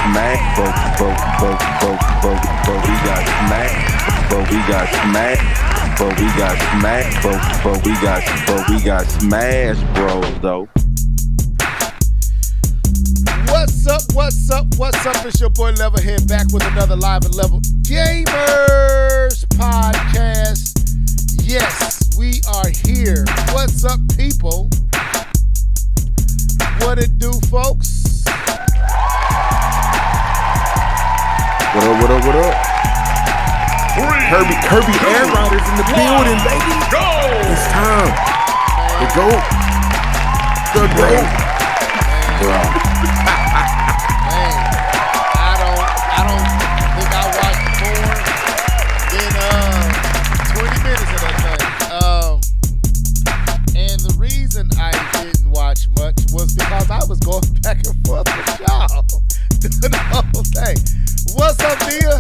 smacked, but we got smacked, but we got smacked, but we got smashed, bros, though. What's up? It's your boy Levelhead back with another Live and Level Gamers podcast. Yes, we are here. What's up, people? What it do, folks? What up? Kirby Air Riders in the building, baby. Go! It's time. The GOAT. Man, I don't think I watched more than 20 minutes of that thing. And the reason I didn't watch much was because I was going back and forth with y'all doing the whole thing. What's up, Nia?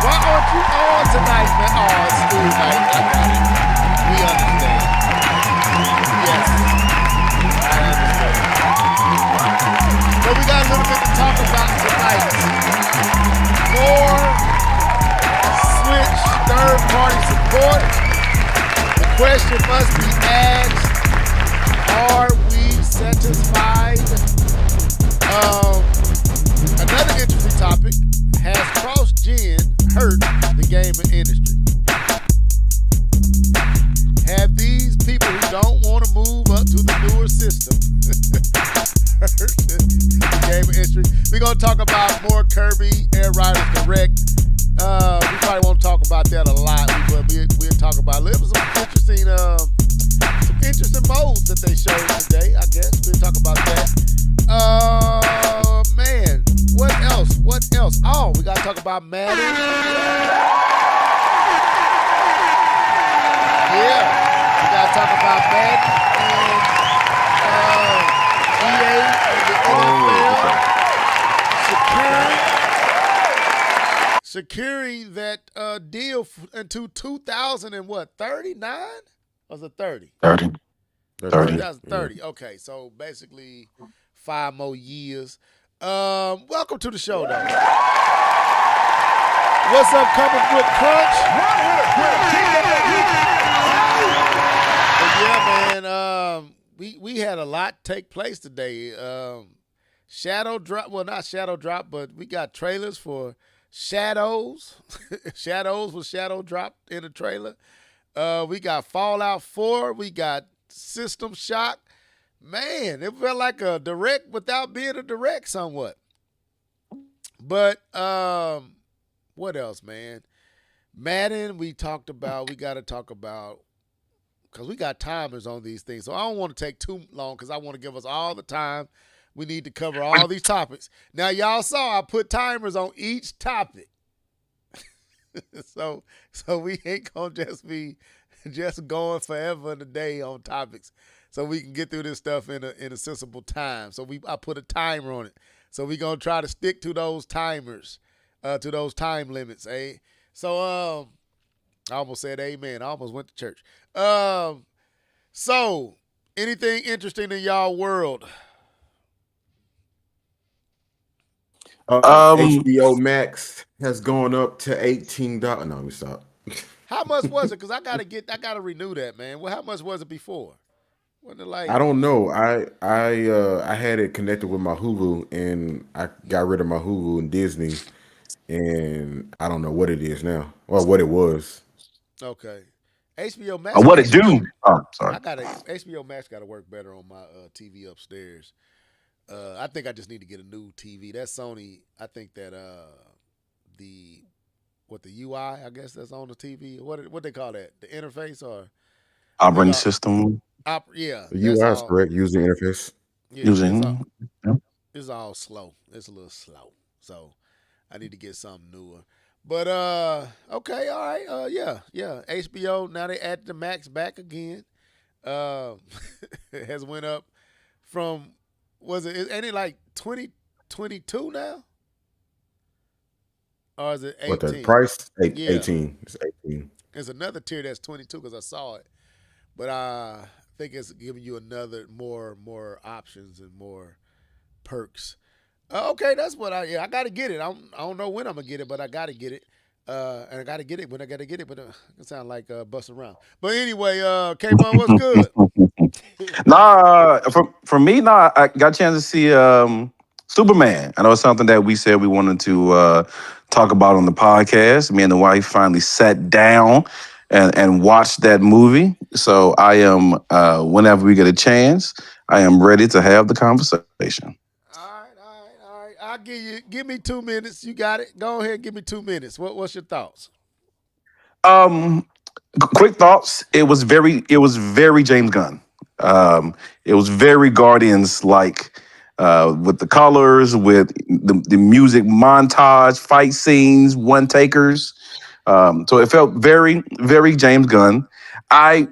Why aren't you on tonight, man? Oh, it's school night. I got it. We understand. Yes. I understand. But we got a little bit to talk about tonight. More Switch third-party support. The question must be asked, are we satisfied? Another interesting topic, has cross-gen hurt the gaming industry? Have these people who don't want to move up to the newer system hurt the gaming industry? We're going to talk about more Kirby Air Riders Direct. We probably won't talk about that a lot, but we'll talk about it. It was some interesting modes that they showed today, I guess. We'll talk about that. Man, what else? Oh, we got to talk about Madden. Yeah, we got to talk about Madden and EA and the NFL securing that deal into 2039? Or was it 30? 30. 2030. Okay, so basically 5 more years. Welcome to the show, though. What's up, Comic Book Crunch? But yeah, man, we had a lot take place today. Shadow Drop, well, not Shadow Drop, but we got trailers for Shadows. Shadows was Shadow dropped in a trailer. We got Fallout 4. We got System Shock. Man, it felt like a direct without being a direct somewhat. But what else, man? Madden, we talked about. We got to talk about, because we got timers on these things. So I don't want to take too long because I want to give us all the time we need to cover all these topics. Now, y'all saw I put timers on each topic. So we ain't going to just be just going forever and a day on topics. So we can get through this stuff in a sensible time. So I put a timer on it. So we're going to try to stick to those timers, to those time limits, eh? So I almost said amen. I almost went to church. So anything interesting in y'all world? HBO Max has gone up to $18. No, let me stop. How much was it? Because I gotta renew that, man. Well, how much was it before? Wasn't it like? I don't know. I had it connected with my Hulu, and I got rid of my Hulu and Disney, and I don't know what it is now, or what it was. Okay, HBO Max. What it do? Oh, sorry. HBO Max got to work better on my TV upstairs. I think I just need to get a new TV. That Sony. I think that the UI, I guess that's on the TV. What they call that? The interface or Operating system. Yeah. The UI is correct. User interface. Yeah, it's all slow. It's a little slow. So I need to get something newer. But okay, all right. Yeah. HBO, now they added the Max back again. Has went up from, ain't it like 2022 now? Or is it 18? What the price? 18. Yeah. It's 18. There's another tier that's 22 because I saw it. But I think it's giving you another more options and more perks. Okay, that's what I got to get it. I don't know when I'm gonna get it, but I got to get it. And I got to get it when I got to get it. But it sounds like bust around. But anyway, K-Mon, what's good? Nah, for me, nah, I got a chance to see Superman. I know it's something that we said we wanted to talk about on the podcast. Me and the wife finally sat down and watched that movie. So I am, whenever we get a chance, I am ready to have the conversation. All right. Give me 2 minutes. You got it. Go ahead, give me 2 minutes. What's your thoughts? Um, Quick thoughts. It was very James Gunn. It was very Guardians like, with the colors, with the music montage, fight scenes, one takers. So it felt very very James Gunn. I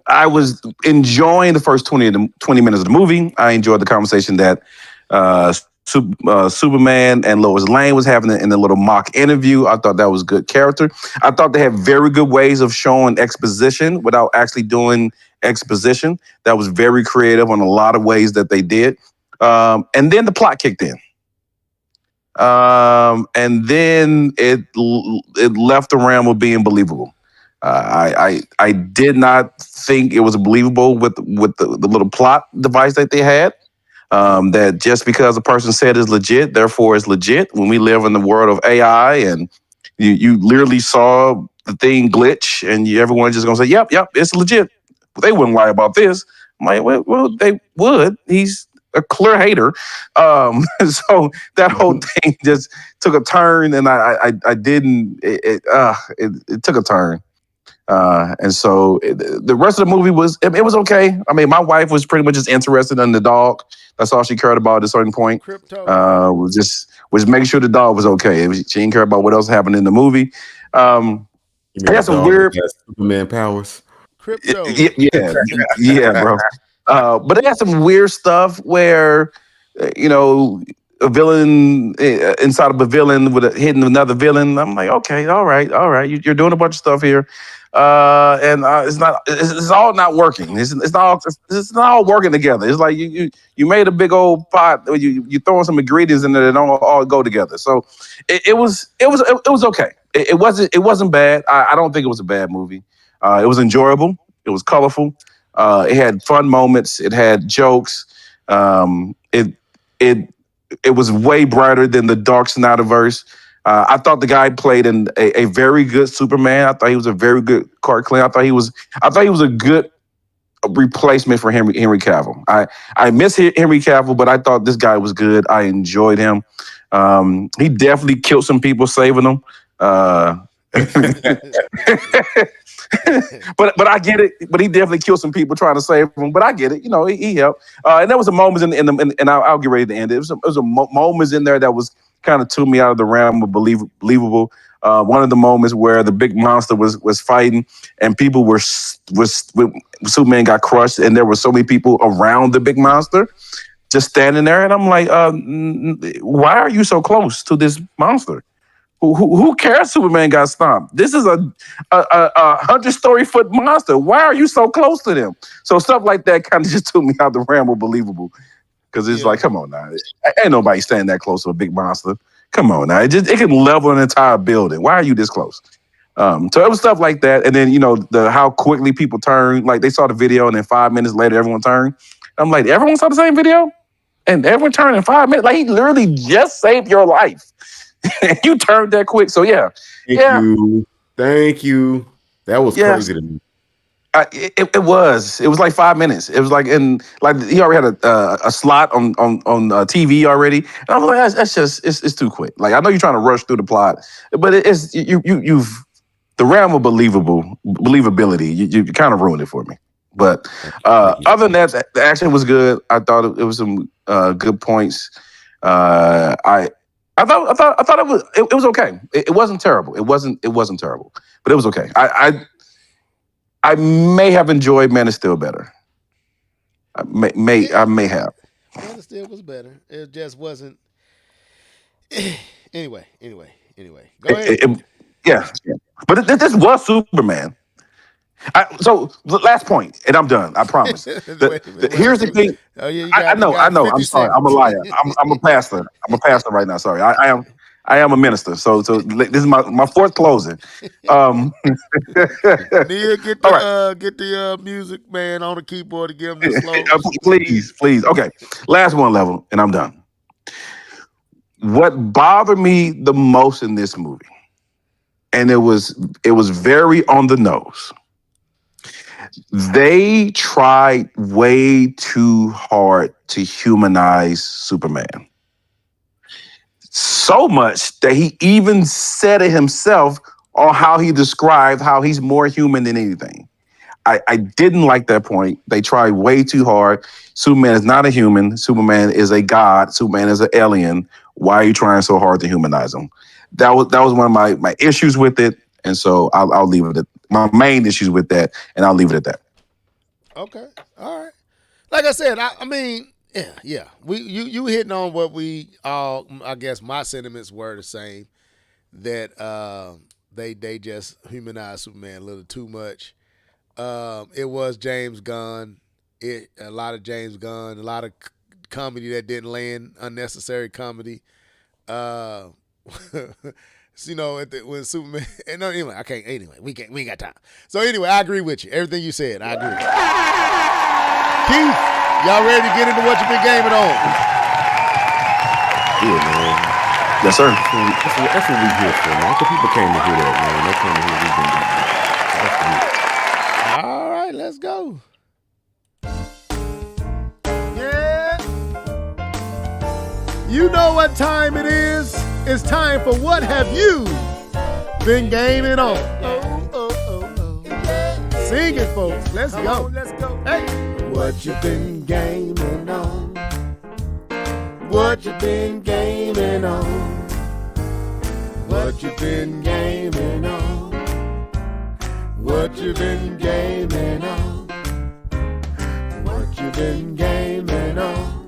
I was enjoying the first 20 minutes of the movie. I enjoyed the conversation that Superman and Lois Lane was having in a little mock interview. I thought that was good character. I thought they had very good ways of showing exposition without actually doing exposition. That was very creative on a lot of ways that they did. And then the plot kicked in. And then it left the realm of being believable. I did not think it was believable with the little plot device that they had. That just because a person said is legit, therefore it's legit. When we live in the world of AI, and you literally saw the thing glitch, and everyone's just gonna say, "Yep, it's legit." They wouldn't lie about this. I'm like, well, they would. He's a clear hater. So that whole thing just took a turn, and I didn't. It took a turn. And so the rest of the movie it was okay. I mean, my wife was pretty much just interested in the dog. That's all she cared about at a certain point. Crypto. Was making sure the dog was okay. She didn't care about what else happened in the movie. You mean It had the some dog weird, that has Superman powers? Crypto. yeah, bro. But it had some weird stuff where, you know, a villain inside of a villain with hitting another villain. I'm like, okay, all right. You're doing a bunch of stuff here, and it's all not working. It's not all working together. It's like you made a big old pot. You throwing some ingredients in there that don't all go together. So it was okay. It wasn't bad. I don't think it was a bad movie. It was enjoyable. It was colorful. It had fun moments. It had jokes. It it was way brighter than the Dark Snyderverse. I thought the guy played in a very good Superman. I thought he was a very good Clark Kent. I thought he was a good replacement for Henry Cavill. I miss Henry Cavill, but I thought this guy was good. I enjoyed him. He definitely killed some people saving them. But I get it. But he definitely killed some people trying to save him. But I get it. You know, he helped. And there was a moments and I'll get ready to end it. It was a moments in there that was kind of took me out of the realm of believable. One of the moments where the big monster was fighting and people Superman got crushed and there were so many people around the big monster just standing there, and I'm like, why are you so close to this monster? Who cares? Superman got stomped. This is a 100-story-foot monster. Why are you so close to them? So stuff like that kind of just took me out the realm of believable, because it's like, come on now, ain't nobody standing that close to a big monster. Come on now, it can level an entire building. Why are you this close? So it was stuff like that, and then how quickly people turn. Like they saw the video, and then 5 minutes later, everyone turned. I'm like, everyone saw the same video, and everyone turned in 5 minutes. Like he literally just saved your life. You turned that quick. So yeah. Thank you. That was crazy to me. It was like 5 minutes. It was like he already had a slot on TV already. And I'm like, that's just it's too quick. Like I know you're trying to rush through the plot, but it's you've the realm of believability. You kind of ruined it for me. But other than that, the action was good. I thought it was some good points. I thought it was okay. It wasn't terrible. It wasn't terrible, but it was okay. I may have enjoyed Man of Steel better. I may have. Man of Steel was better. It just wasn't. Anyway. Go ahead. Yeah. But this was Superman. So the last point, and I'm done. I promise. Here's the thing. Oh yeah, you I got, you know. I got know. 50 I'm sorry. seconds. I'm a liar. I'm a pastor. I'm a pastor right now. Sorry. I am a minister. So this is my fourth closing. Um, Neil, get all right. the music man on the keyboard to give him this slow. Please. Okay. Last one level, and I'm done. What bothered me the most in this movie, and it was very on the nose. They tried way too hard to humanize Superman. So much that he even said it himself on how he described how he's more human than anything. I didn't like that point. They tried way too hard. Superman is not a human. Superman is a god. Superman is an alien. Why are you trying so hard to humanize him? That was one of my issues with it. And so I'll leave it at my main issues with that, and I'll leave it at that. Okay, all right. Like I said, I mean, yeah. You hitting on what we all. I guess my sentiments were the same. That they just humanized Superman a little too much. It was James Gunn. A lot of James Gunn, a lot of comedy that didn't land, unnecessary comedy. You know, when Superman. And no, anyway, I can't. Anyway, we ain't got time. So anyway, I agree with you. Everything you said, I agree. Keith, y'all ready to get into what you've been gaming on? Yeah, man. Yes, sir. That's what we here for, man. The people came to hear that, man. They came to hear we been gaming. All right, let's go. Yeah. You know what time it is? It's time for What Have You Been Gaming On? Sing it, folks. Let's go. Let's go. Hey. What you been gaming on? What you been gaming on? What you been gaming on? What you been gaming on? What you been gaming on?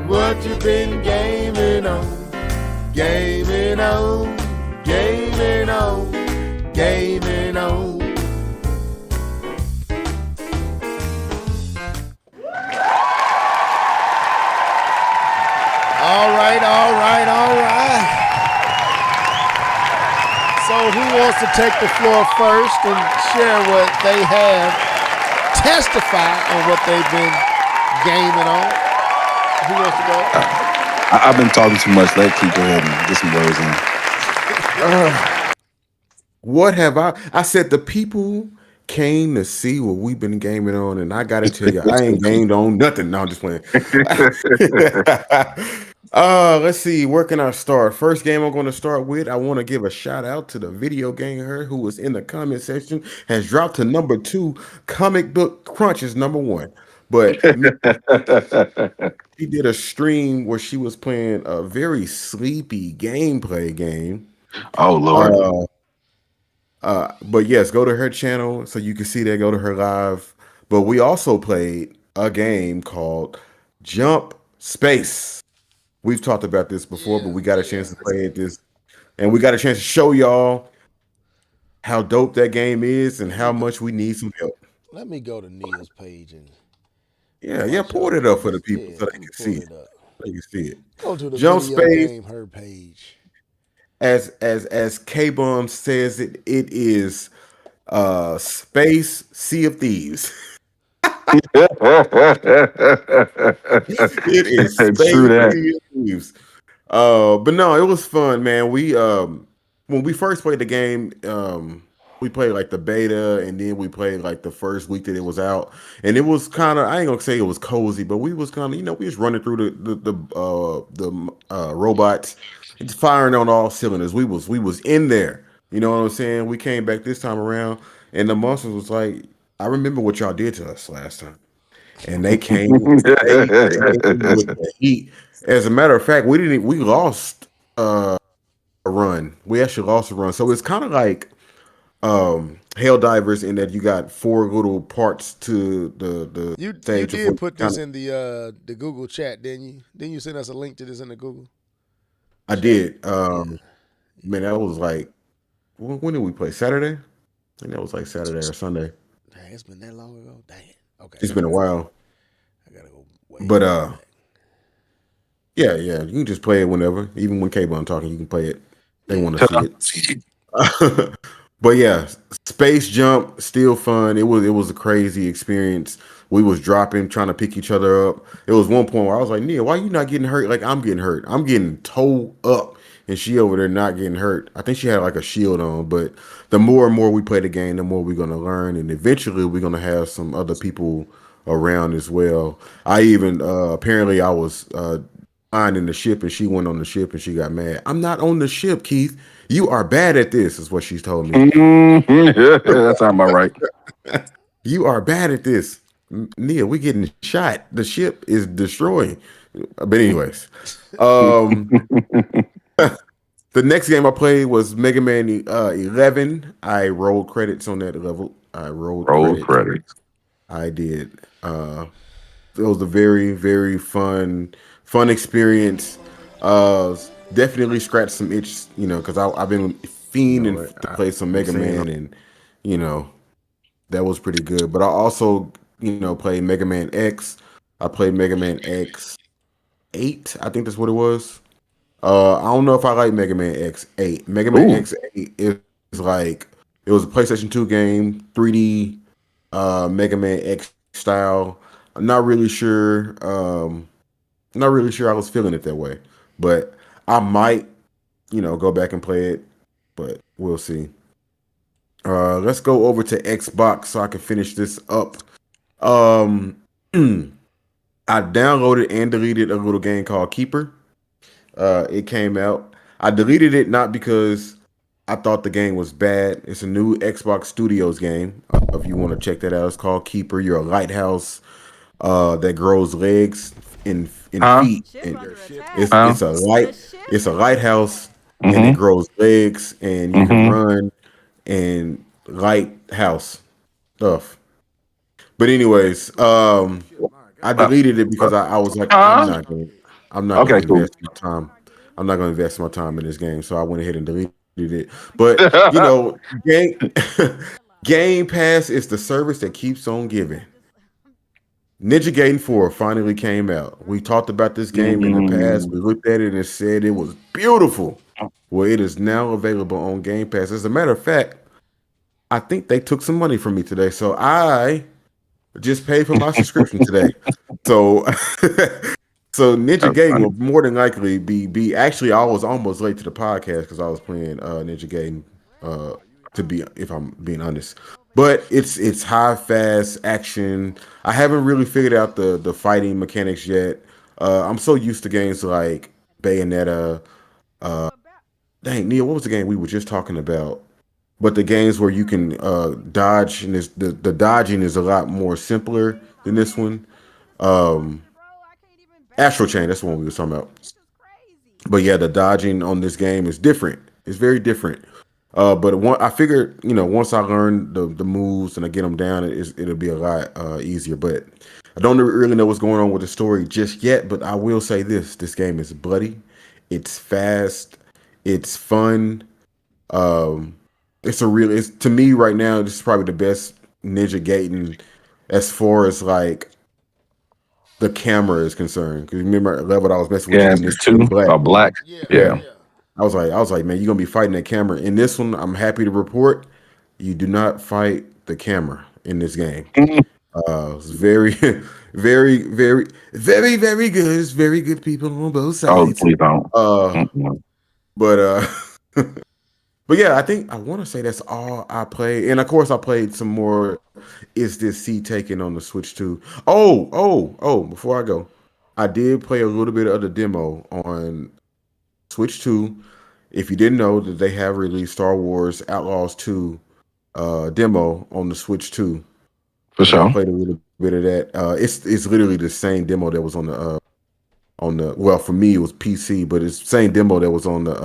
What you been gaming on? Gaming on, gaming on, gaming on. All right. So who wants to take the floor first and share what they have, testify on what they've been gaming on? Who wants to go? I've been talking too much. Let Keith go ahead and get some words in. What have I said the people came to see what we've been gaming on, and I gotta tell you, I ain't gamed on nothing. No, I'm just playing. Let's see, where can I start? First game I'm going to start with, I want to give a shout out to the video gamer who was in the comment section, has dropped to number 2. Comic Book Crunch is number 1. But she did a stream where she was playing a very sleepy gameplay game. Oh Lord. But yes, go to her channel so you can see that. Go to her live. But we also played a game called Jump Space. We've talked about this before, but we got a chance to play it and we got a chance to show y'all how dope that game is and how much we need some help. Let me go to Neil's page and pull it up for the people so they can see it. They can see it. Go to the Jump video Space. game, her page. As K-Bum says it is Space Sea of Thieves. It is Space True that. Sea of Thieves. But no, it was fun, man. We when we first played the game, we played like the beta, and then we played like the first week that it was out, and it was kind of, I ain't gonna say it was cozy, but we was kind of, we was running through the robots, just firing on all cylinders. We was in there. You know what I'm saying? We came back this time around, and the monsters was like, I remember what y'all did to us last time, and they came, they came with the heat. As a matter of fact, we lost a run. We actually lost a run, so it's kind of like Helldivers in that you got 4 little parts to the stage. You did put this in the Google chat, didn't you? Didn't you send us a link to this in the Google? I did. Man, that was like, when did we play? Saturday, think that was like Saturday or Sunday. Dang, it's been that long ago. Dang. Okay. It's been a while. I gotta go way But back. yeah, you can just play it whenever. Even when K-Bone talking, you can play it. They want to see it. But yeah, Space Jump still fun. It was a crazy experience. We was dropping, trying to pick each other up. It was one point where I was like, Nia, why you not getting hurt? Like I'm getting hurt. I'm getting towed up, and she over there not getting hurt. I think she had like a shield on. But the more and more we play the game, the more we're gonna learn, and eventually we're gonna have some other people around as well. I even apparently I was in the ship, and she went on the ship, and she got mad. I'm not on the ship, Keith. You are bad at this, is what she's told me. That sounds about right. You are bad at this. Nia, we getting shot. The ship is destroying. But anyways, the next game I played was Mega Man 11. I rolled credits on that level. I rolled credits. I did. It was a very, very fun experience. Definitely scratched some itch, because I've been fiending to play some Mega Man, and that was pretty good. But I also, played Mega Man X. I played Mega Man X8. I think that's what it was. I don't know if I like Mega Man X8. Mega Man X8 is like, it was a PlayStation 2 game, 3D Mega Man X style. I'm not really sure. Not really sure I was feeling it that way, but I might, go back and play it, but we'll see. Let's go over to Xbox so I can finish this up. I downloaded and deleted a little game called Keeper. It came out. I deleted it not because I thought the game was bad. It's a new Xbox Studios game. If you want to check that out, it's called Keeper. You're a lighthouse that grows legs and feet. And it's a lighthouse, and it grows legs, and you can run and lighthouse stuff. But anyways, I deleted it because I was like, I'm not going to invest my time. I'm not going to invest my time in this game, so I went ahead and deleted it. But Game Pass is the service that keeps on giving. Ninja Gaiden 4 finally came out. We talked about this game in the past. We looked at it and said it was beautiful. Well, it is now available on Game Pass. As a matter of fact, I think they took some money from me today, so I just paid for my subscription today. So Ninja Gaiden will more than likely be. Actually, I was almost late to the podcast because I was playing Ninja Gaiden. If I'm being honest. But it's high, fast action. I haven't really figured out the fighting mechanics yet. I'm so used to games like Bayonetta. Dang, Neil, what was the game we were just talking about? But the games where you can dodge, and the dodging is a lot more simpler than this one. Astral Chain, that's the one we were talking about. But yeah, the dodging on this game is different. It's very different. But I figured, once I learn the moves and I get them down, it'll be a lot easier. But I don't really know what's going on with the story just yet. But I will say this game is bloody. It's fast. It's fun. It's to me right now, this is probably the best Ninja Gaiden as far as like the camera is concerned. Because remember the level I was messing with? Yeah, it's black. Yeah. I was like, man, you're gonna be fighting that camera. In this one, I'm happy to report you do not fight the camera in this game. It's very, very, very, very, very good. It's very good people on both sides. Oh, please don't. But yeah, I want to say that's all I played. And of course, I played some more. Is This Sea Taken on the Switch 2? Oh! Before I go, I did play a little bit of the demo on Switch 2. If you didn't know that they have released Star Wars Outlaws 2 demo on the Switch 2. For sure. I played a little bit of that. It's literally the same demo that was on the well, for me it was PC, but it's the same demo that was on the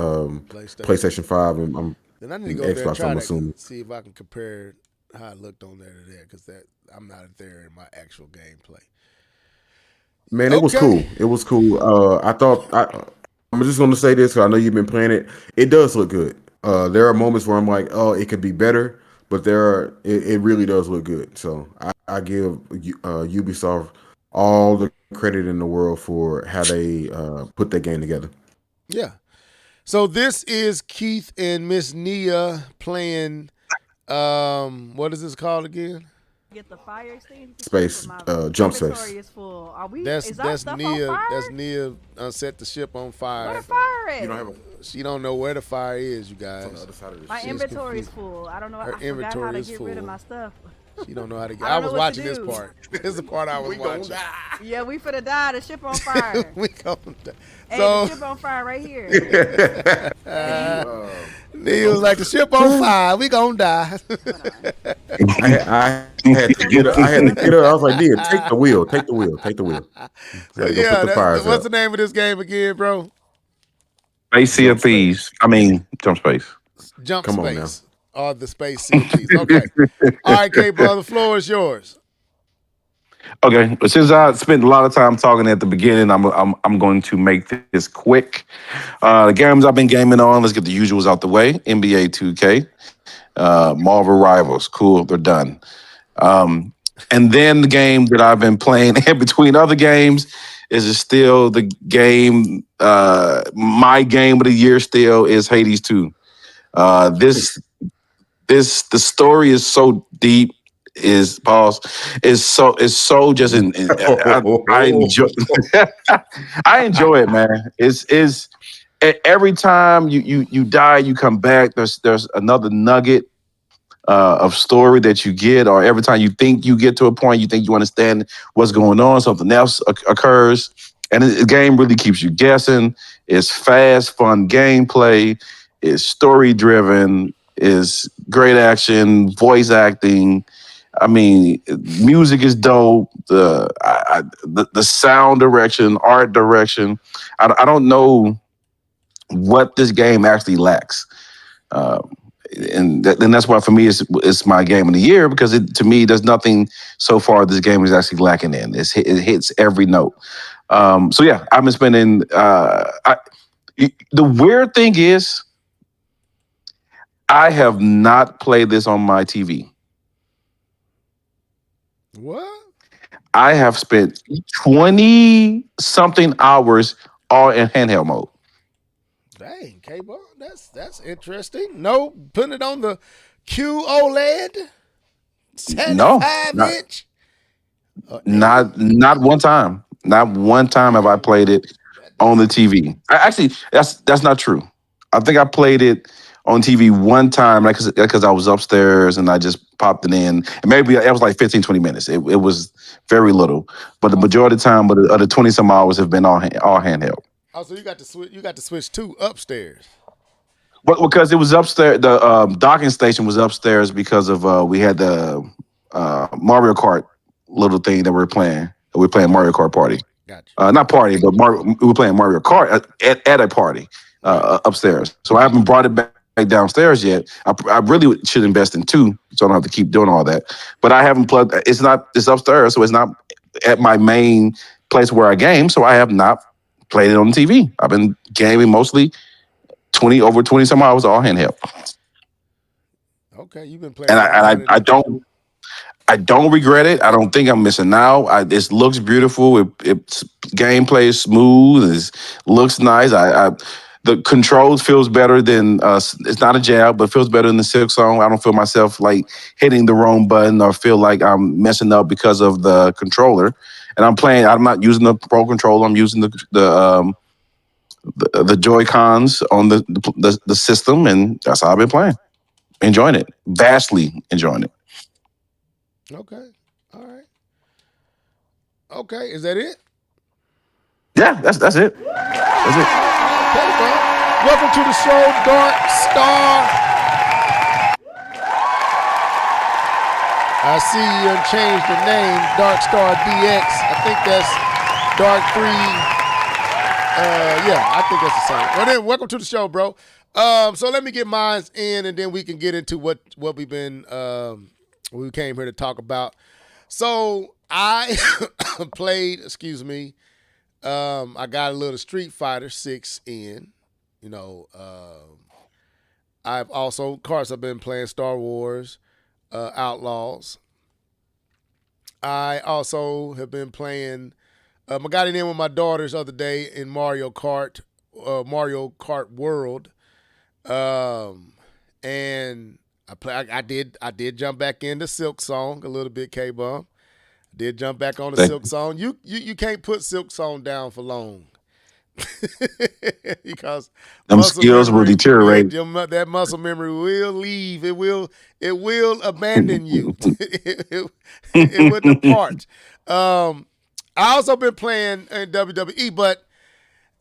PlayStation 5 and then I need to go there and try assuming. to see if I can compare how it looked on there to there, because I'm not there in my actual gameplay. Man, it was cool. It was cool. I'm just going to say this because I know you've been playing it. It does look good. There are moments where I'm like, oh, it could be better. but it really does look good. So I give Ubisoft all the credit in the world for how they put that game together. Yeah. So this is Keith and Miss Nia playing. What is this called again? Get the fire extinguisher. Space jump space. Inventory is full. Are we? That's is our stuff on Nia. fire? That's Nia. Set the ship on fire. Where the fire at? You don't have a She don't know where the fire is, you guys. on the other side of this. My She's inventory is confused. full. I don't know. Her I forgot how inventory to is get rid of full. my stuff. She don't know how to get. I I don't was know what to watching this do. part. This is the part I was watching. Yeah, we finna die. The ship on fire. We gonna die. Hey, So the ship on fire right here. Nia was like, "The ship on fire. We gonna die." I had to get up. I was like, "Nia, take the wheel. Take the wheel. Take the wheel." So Gotta go yeah, put the fires what's out. the name of this game again, bro? Space Sea of Thieves. I mean, Jump Space. Jump Come on Space or the Space Series. Okay. All right, K, bro. The floor is yours. Okay, but since I spent a lot of time talking at the beginning, I'm going to make this quick. The games I've been gaming on. Let's get the usuals out the way. NBA 2K, Marvel Rivals. Cool, they're done. And then the game that I've been playing in between other games is still the game. My game of the year still is Hades 2. The story is so deep. Is so just I enjoy I enjoy it, man. It's every time you die, you come back. There's another nugget of story that you get, or every time you think you get to a point, you think you understand what's going on, something else occurs, and the game really keeps you guessing. It's fast, fun gameplay. It's story driven. Is great action, voice acting. I mean, music is dope. The sound direction, art direction. I don't know what this game actually lacks, and that's why for me it's my game of the year, because to me there's nothing so far this game is actually lacking in. It hits every note. So yeah, I've been spending. The weird thing is, I have not played this on my TV. What? I have spent 20 something hours all in handheld mode. Dang, K-Ball, that's interesting. No, putting it on the QOLED, 75 inch. Not one time. Not one time have I played it on the TV. Actually, that's not true. I think I played it on TV one time because I was upstairs and I just popped it in. And maybe it was like 15, 20 minutes. It was very little. But the majority of the time, but the other 20 some hours have been all handheld. Oh, so you got to switch to upstairs. Well, because it was upstairs. The docking station was upstairs because of we had the Mario Kart little thing that we were playing. We were playing Mario Kart Party. Gotcha. Not party, but we were playing Mario Kart at a party upstairs. So I haven't brought it back downstairs yet. I really should invest in two, so I don't have to keep doing all that. But I haven't plugged. It's upstairs, so it's not at my main place where I game. So I have not played it on the TV. I've been gaming mostly over 20 some hours all handheld. Okay, you've been playing. And I don't regret it. I don't think I'm missing out. It looks beautiful. It's gameplay is smooth. It looks nice. The controls feels better than it's not a jab, but feels better than the Silksong. I don't feel myself like hitting the wrong button or feel like I'm messing up because of the controller. And I'm not using the Pro controller. I'm using the Joy-Cons on the system, and that's how I've been playing. Enjoying it. Vastly enjoying it. Okay. All right. Okay, is that it? Yeah, that's it. That's it. Okay, bro. Welcome to the show, Dark Star. I see you changed the name, Dark Star DX. I think that's Dark 3. Yeah, I think that's the same. Well, then, welcome to the show, bro. So let me get mine in, and then we can get into what we've been, we came here to talk about. So I played, I got a little Street Fighter 6 in. I've also, of course, I've been playing Star Wars. Outlaws. I also have been playing. I got it in with my daughters the other day in Mario Kart World, and I did jump back into Silk Song a little bit. K-Bum did jump back on the Silk Song. You can't put Silk Song down for long. Because them skills will deteriorate. That muscle memory will leave. It will abandon you. it will depart. I also been playing in WWE, but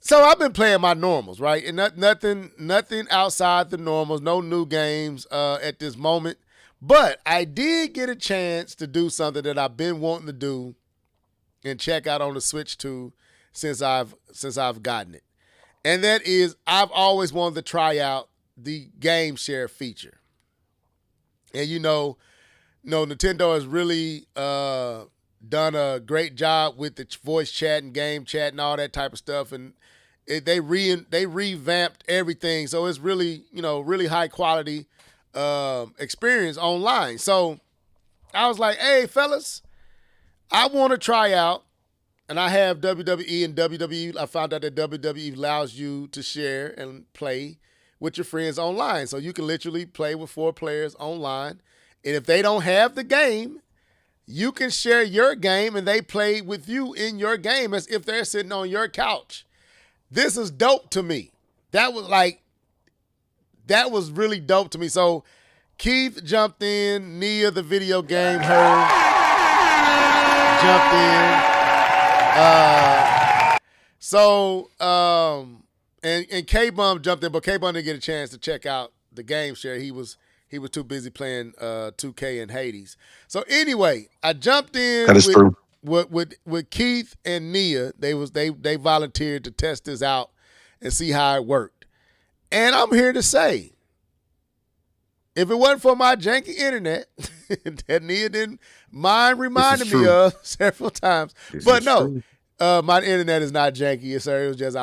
so I've been playing my normals, right? And nothing outside the normals, no new games at this moment. But I did get a chance to do something that I've been wanting to do and check out on the Switch 2 since I've gotten it. And that is, I've always wanted to try out the game share feature. And Nintendo has really done a great job with the voice chat and game chat and all that type of stuff. And they revamped everything. So it's really, really high quality experience online. So I was like, hey, fellas, I want to try out. And I have WWE and WWE. I found out that WWE allows you to share and play with your friends online. So you can literally play with 4 players online. And if they don't have the game, you can share your game and they play with you in your game as if they're sitting on your couch. This is dope to me. That was really dope to me. So Keith jumped in, Nia the video game, her jumped in. And K-Bum jumped in, but K-Bum didn't get a chance to check out the game share. He was too busy playing 2K and Hades. So anyway, I jumped in with Keith and Nia. They volunteered to test this out and see how it worked. And I'm here to say, if it wasn't for my janky internet that Nia didn't mind reminding me of several times, my internet is not janky, sir. It was just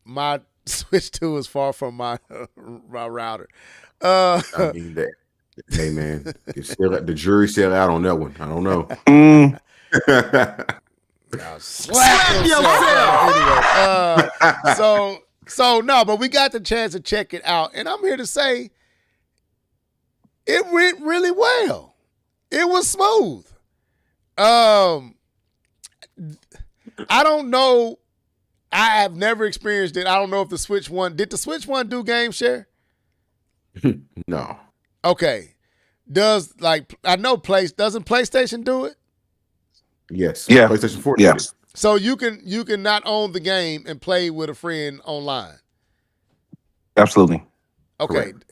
my Switch 2 is far from my router. I mean that. Hey man, the jury's still out on that one. I don't know. Slap yourself. Anyway, but we got the chance to check it out, and I'm here to say it went really well. It was smooth. I don't know. I have never experienced it. I don't know if the Switch One did. The Switch One do game share? No. Okay. Doesn't PlayStation do it? Yes. Yeah. PlayStation 4. Yeah. So you can not own the game and play with a friend online. Absolutely. Okay. Correct.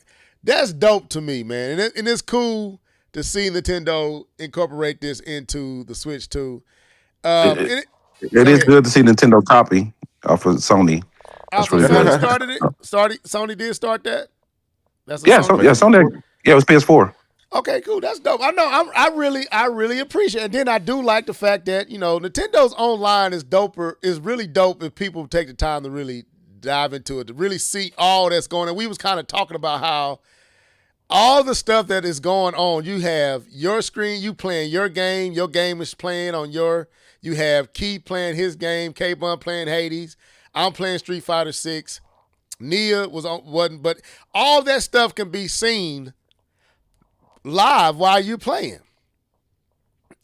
That's dope to me, man. And it's cool to see Nintendo incorporate this into the Switch 2. It is good to see Nintendo copy off of Sony. That's really Sony good. started it. Sony did start that. That's Sony. Yeah, it was PS4. Okay, cool. That's dope. I know. I really appreciate it. And then I do like the fact that Nintendo's online is doper. Is really dope if people take the time to really dive into it, to really see all that's going on. We was kind of talking about how all the stuff that is going on. You have your screen, you playing your game is playing on your. You have Keith playing his game, K-Bun playing Hades. I'm playing Street Fighter 6. Nia wasn't, but all that stuff can be seen live while you playing.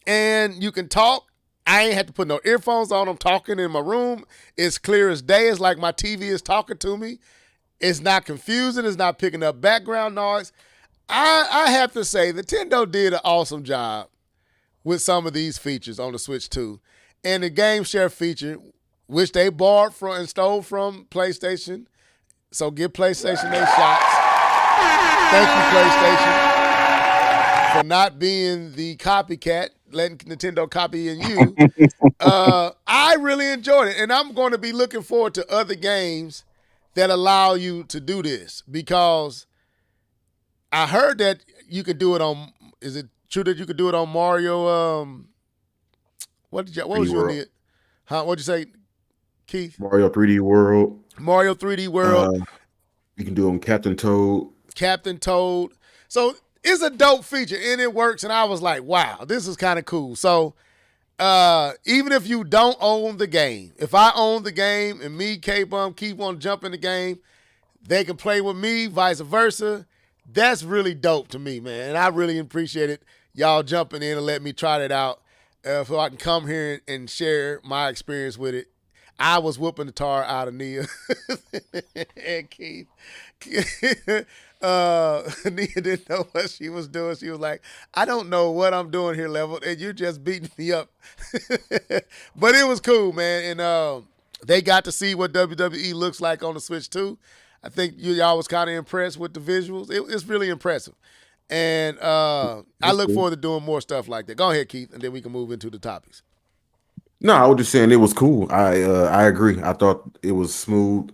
And you can talk. I ain't had to put no earphones on. I'm talking in my room. It's clear as day. It's like my TV is talking to me. It's not confusing. It's not picking up background noise. I have to say, Nintendo did an awesome job with some of these features on the Switch 2. And the game share feature, which they borrowed from and stole from PlayStation. So give PlayStation their shots. Thank you, PlayStation, for not being the copycat, letting Nintendo copy in you. I really enjoyed it. And I'm going to be looking forward to other games that allow you to do this, because I heard that you could do it on, is it true that you could do it on Mario? What was your name? Huh? What'd you say, Keith? Mario 3D World. Mario 3D World. You can do it on Captain Toad. Captain Toad. So it's a dope feature and it works. And I was like, wow, this is kind of cool. So even if you don't own the game, if I own the game and me, K-Bum, keep on jumping the game, they can play with me, vice versa. That's really dope to me, man. And I really appreciate it. Y'all jumping in and let me try that out. So I can come here and share my experience with it. I was whooping the tar out of Nia and Keith. Nia didn't know what she was doing. She was like, I don't know what I'm doing here, Level, and you're just beating me up. But it was cool, man. And they got to see what WWE looks like on the Switch too. I think y'all was kind of impressed with the visuals. It's really impressive. And I look forward to doing more stuff like that. Go ahead, Keith, and then we can move into the topics. No, I was just saying it was cool. I agree. I thought it was smooth.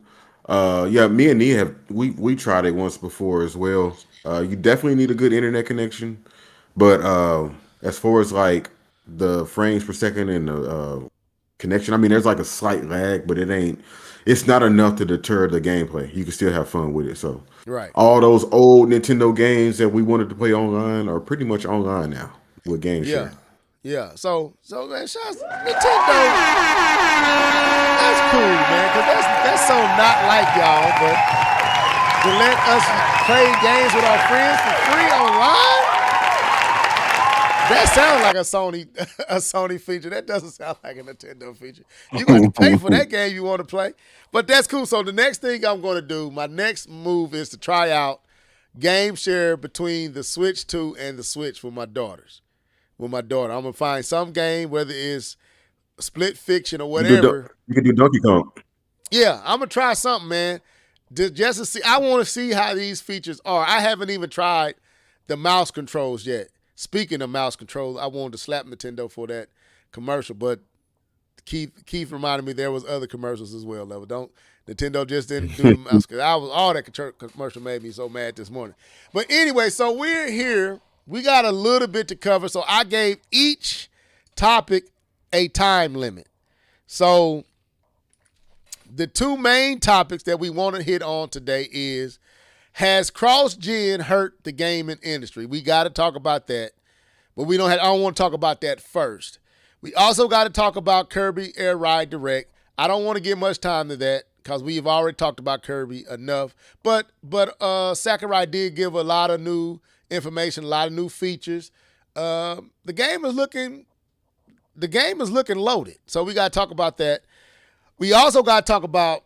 Yeah, me and Nia we tried it once before as well. You definitely need a good internet connection, but as far as like the frames per second and the connection, I mean, there's like a slight lag, but it's not enough to deter the gameplay. You can still have fun with it. So right, all those old Nintendo games that we wanted to play online are pretty much online now with game share. Yeah. So man, shout out Nintendo. That's cool, man, because that's so not like y'all, but to let us play games with our friends for free online. That sounds like a Sony feature. That doesn't sound like a Nintendo feature. You got to pay for that game you want to play. But that's cool. So the next thing I'm going to do, my next move is to try out game share between the Switch 2 and the Switch with my daughters. I'm going to find some game, whether it's Split Fiction or whatever. You can do Donkey Kong. Yeah, I'm going to try something, man. Just to see. I want to see how these features are. I haven't even tried the mouse controls yet. Speaking of mouse control, I wanted to slap Nintendo for that commercial, but Keith reminded me there was other commercials as well. Nintendo just didn't do the mouse. All that commercial made me so mad this morning. But anyway, so we're here. We got a little bit to cover, so I gave each topic a time limit. So the two main topics that we want to hit on today is, has cross-gen hurt the gaming industry? We got to talk about that, but I don't want to talk about that first. We also got to talk about Kirby Air Ride Direct. I don't want to give much time to that because we've already talked about Kirby enough. But Sakurai did give a lot of new information, a lot of new features. The game is looking loaded, so we got to talk about that. We also got to talk about,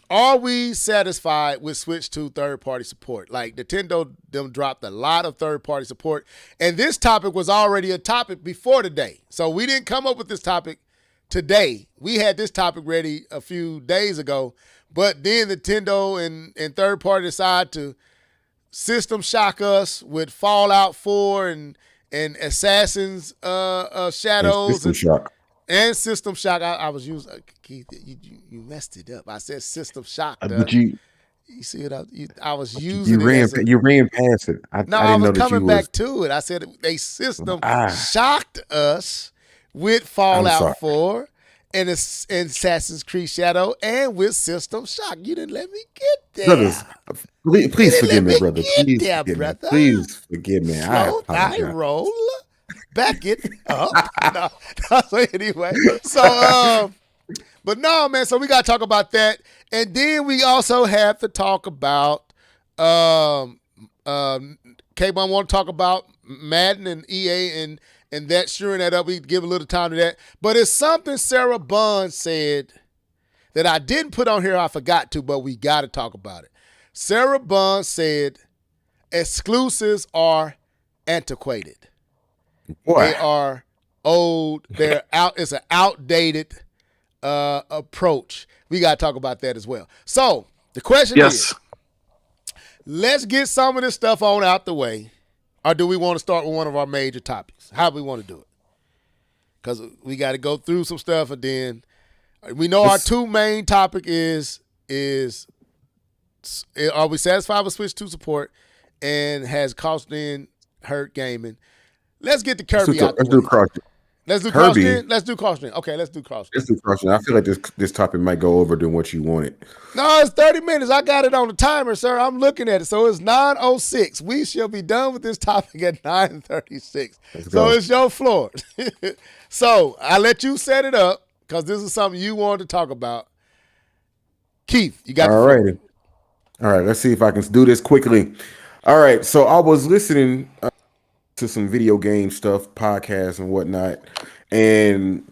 are we satisfied with Switch 2 third-party support? Like, Nintendo them dropped a lot of third-party support, and this topic was already a topic before today. So we didn't come up with this topic today. We had this topic ready a few days ago, but then Nintendo and third-party decide to system shock us with Fallout 4 and Assassin's Shadows and System Shock. I was using Keith. You messed it up. I said System Shock. But you see it? I was using you ran past it. I was coming back to it. I said they system shocked us with Fallout 4 and Assassin's Creed Shadow and with System Shock. You didn't let me get there. Brothers, please forgive me, brother. Please forgive me. I roll. Back it up. So anyway, but no, man. So we got to talk about that, and then we also have to talk about K-Bum want to talk about Madden and EA and that shoring that up. We give a little time to that, but it's something Sarah Bond said that I didn't put on here. I forgot to, but we got to talk about it. Sarah Bond said exclusives are antiquated. Boy. They are old. They're out. It's an outdated approach. We got to talk about that as well. So the question is, let's get some of this stuff on out the way, or do we want to start with one of our major topics? How do we want to do it? Because we got to go through some stuff, and then we know our two main topic is are we satisfied with Switch 2 support, and has cost in hurt gaming? Let's get the Kirby out the way. Let's do Kirby. cross-gen. Let's do cross-gen. Okay, let's do cross-gen. Let's do question. I feel like this topic might go over than what you wanted. No, it's 30 minutes. I got it on the timer, sir. I'm looking at it. So it's 9:06. We shall be done with this topic at 9:36. So it's your floor. So I let you set it up because this is something you wanted to talk about. Keith, you got All right. All right, let's see if I can do this quickly. All right, so I was listening to some video game stuff, podcasts and whatnot, and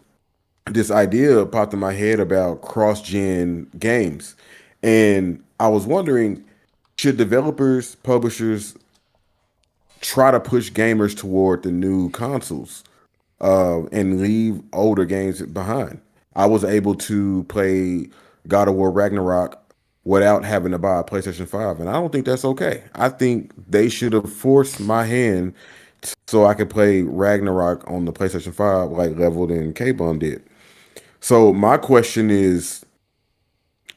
this idea popped in my head about cross-gen games. And I was wondering, should developers, publishers try to push gamers toward the new consoles and leave older games behind? I was able to play God of War Ragnarok without having to buy a PlayStation 5, and I don't think that's okay. I think they should have forced my hand so I could play Ragnarok on the PlayStation 5 like Leveled and K-Bun did. So my question is,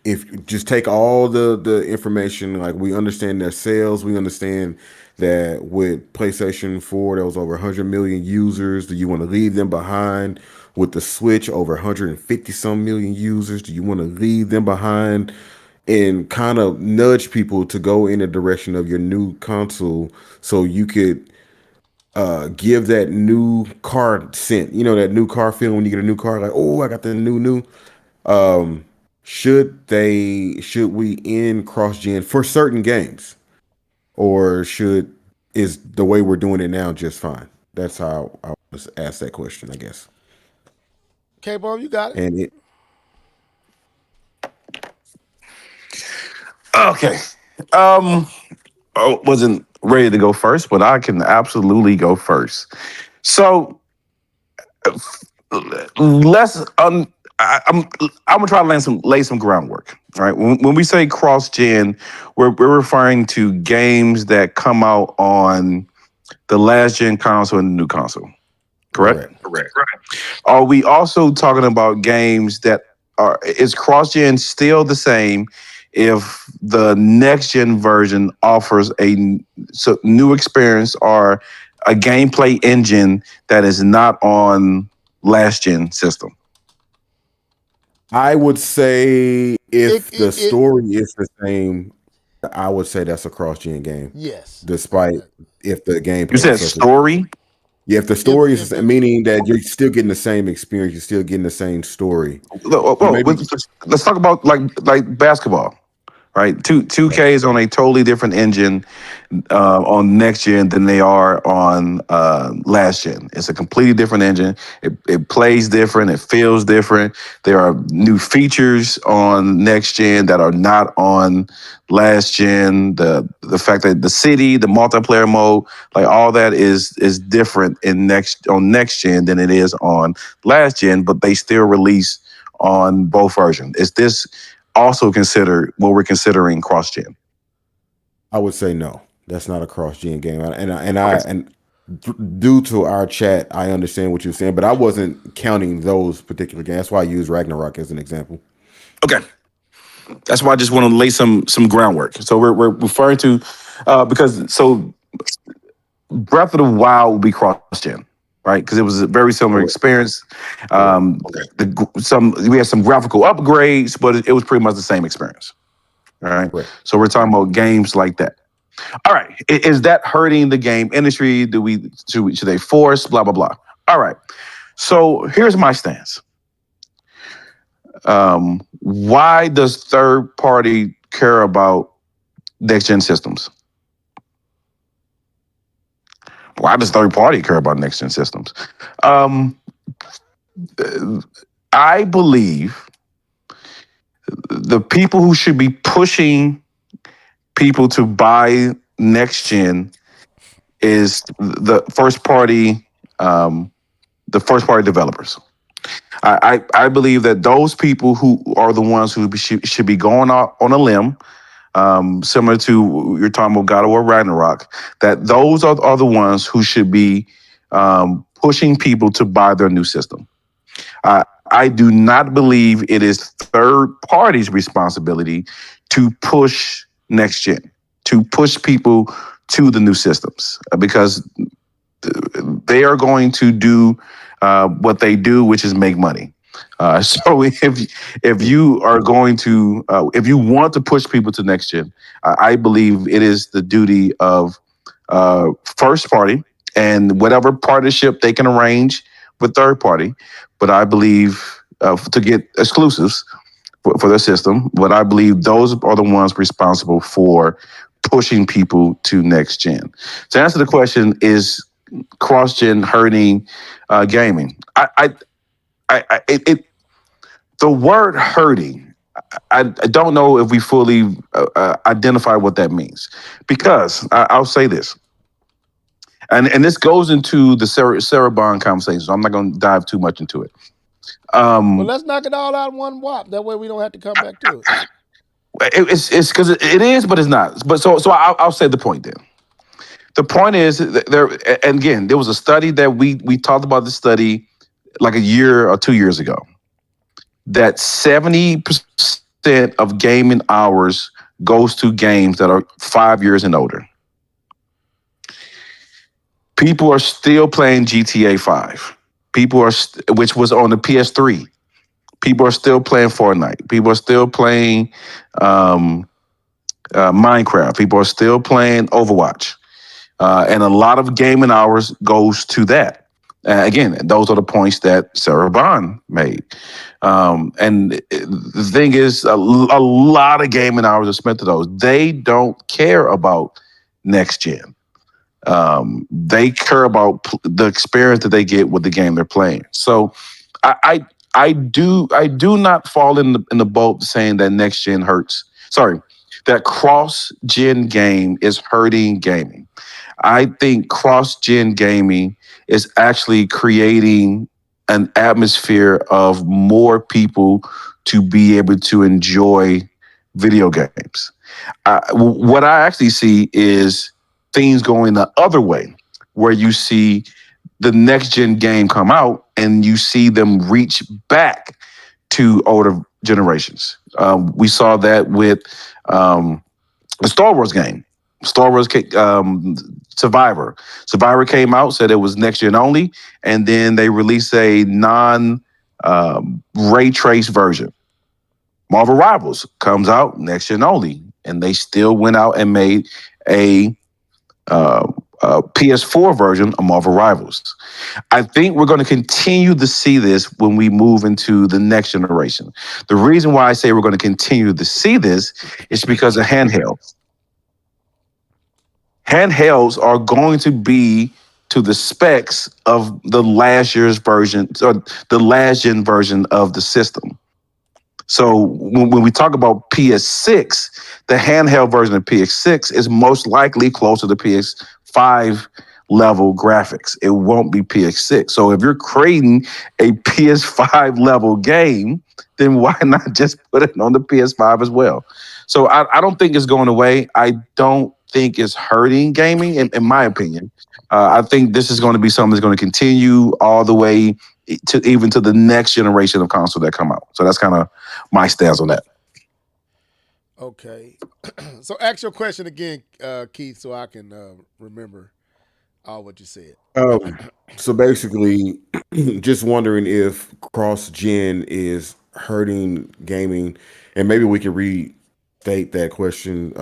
if just take all the information, like we understand their sales, we understand that with PlayStation 4 there was over 100 million users. Do you want to leave them behind? With the Switch, over 150 some million users. Do you want to leave them behind and kind of nudge people to go in the direction of your new console so you could give that new car scent, that new car feeling when you get a new car, like, oh, I got the new. Should we end cross-gen for certain games, or is the way we're doing it now just fine? That's how I was asked that question, I guess. K-Bun, you got it. And Okay. I wasn't ready to go first, but I can absolutely go first. So let's I'm gonna try to lay some groundwork. All right. When we say cross-gen, we're referring to games that come out on the last gen console and the new console. Correct? Correct. Are we also talking about games that is cross-gen still the same if the next gen version offers a new experience or a gameplay engine that is not on last gen system? I would say if the story is the same, I would say that's a cross-gen game. Yes. Despite if the game. You said story? Yeah, if the story is meaning that you're still getting the same experience, you're still getting the same story. Let's talk about like basketball, right? 2K is on a totally different engine on next gen than they are on last gen. It's a completely different engine. It plays different. It feels different. There are new features on next gen that are not on last gen. The fact that the city, the multiplayer mode, like all that is different on next gen than it is on last gen, but they still release on both versions. Is this also considered what we're considering cross gen? I would say no. That's not a cross-gen game, and due to our chat, I understand what you're saying, but I wasn't counting those particular games. That's why I use Ragnarok as an example. Okay, that's why I just want to lay some groundwork. So we're referring to because Breath of the Wild will be cross-gen, right? Because it was a very similar experience. We had some graphical upgrades, but it was pretty much the same experience. All right. So we're talking about games like that. All right. Is that hurting the game industry? Should they force blah, blah, blah? All right. So here's my stance. Why does third party care about next gen systems? Why does third party care about next gen systems? I believe the people who should be pushing people to buy next gen is the first party developers. I believe that those people who are the ones who should be going out on a limb, similar to you're talking about God of War Ragnarok, that those are the ones who should be pushing people to buy their new system. I do not believe it is third parties' responsibility to push next gen, to push people to the new systems, because they are going to do what they do, which is make money. So if you are going to if you want to push people to next gen, I believe it is the duty of first party and whatever partnership they can arrange with third party. But I believe to get exclusives for their system, but I believe those are the ones responsible for pushing people to next gen. To answer the question, is cross gen hurting gaming? The word hurting, I don't know if we fully identify what that means, because I'll say this, and this goes into the Sarah Bond conversation, so I'm not going to dive too much into it. Well, let's knock it all out in one whop. That way we don't have to come back to it. It's because it is, but it's not. But so I'll say the point then. The point is there, and again, there was a study that we talked about the study like a year or 2 years ago, that 70% of gaming hours goes to games that are 5 years and older. People are still playing GTA 5. People are, which was on the PS3. People are still playing Fortnite. People are still playing Minecraft. People are still playing Overwatch. And a lot of gaming hours goes to that. Again, those are the points that Sarah Bond made. And the thing is, a lot of gaming hours are spent to those. They don't care about next gen. They care about the experience that they get with the game they're playing. So I do not fall in the boat saying that next gen hurts. Sorry, that cross gen game is hurting gaming. I think cross gen gaming is actually creating an atmosphere of more people to be able to enjoy video games. What I actually see is things going the other way, where you see the next gen game come out and you see them reach back to older generations. We saw that with the Star Wars game. Star Wars Survivor. Survivor came out, said it was next gen only, and then they released a ray trace version. Marvel Rivals comes out next gen only, and they still went out and made a PS4 version of Marvel Rivals. I think we're going to continue to see this when we move into the next generation. The reason why I say we're going to continue to see this is because of handhelds. Handhelds are going to be to the specs of the last year's version, or the last gen version of the system. So when we talk about PS6, the handheld version of PS6 is most likely closer to PS5 level graphics. It won't be PS6. So if you're creating a PS5 level game, then why not just put it on the PS5 as well? So I don't think it's going away. I don't think it's hurting gaming, in my opinion. I think this is going to be something that's going to continue all the way to even to the next generation of console that come out. So that's kind of my stance on that. Okay. So ask your question again, Keith, so I can remember all what you said. So basically, just wondering if cross-gen is hurting gaming, and maybe we can restate that question,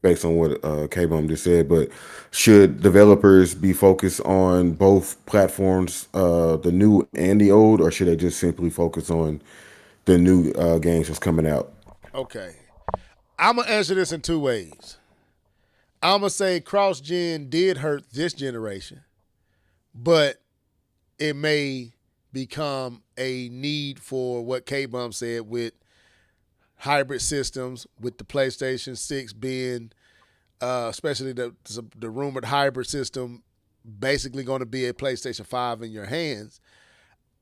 based on what K-Bum just said, but should developers be focused on both platforms, the new and the old, or should they just simply focus on the new games that's coming out? Okay. I'm going to answer this in two ways. I'm going to say cross-gen did hurt this generation, but it may become a need for what K-Bum said with hybrid systems, with the PlayStation 6 being, especially the rumored hybrid system, basically going to be a PlayStation 5 in your hands.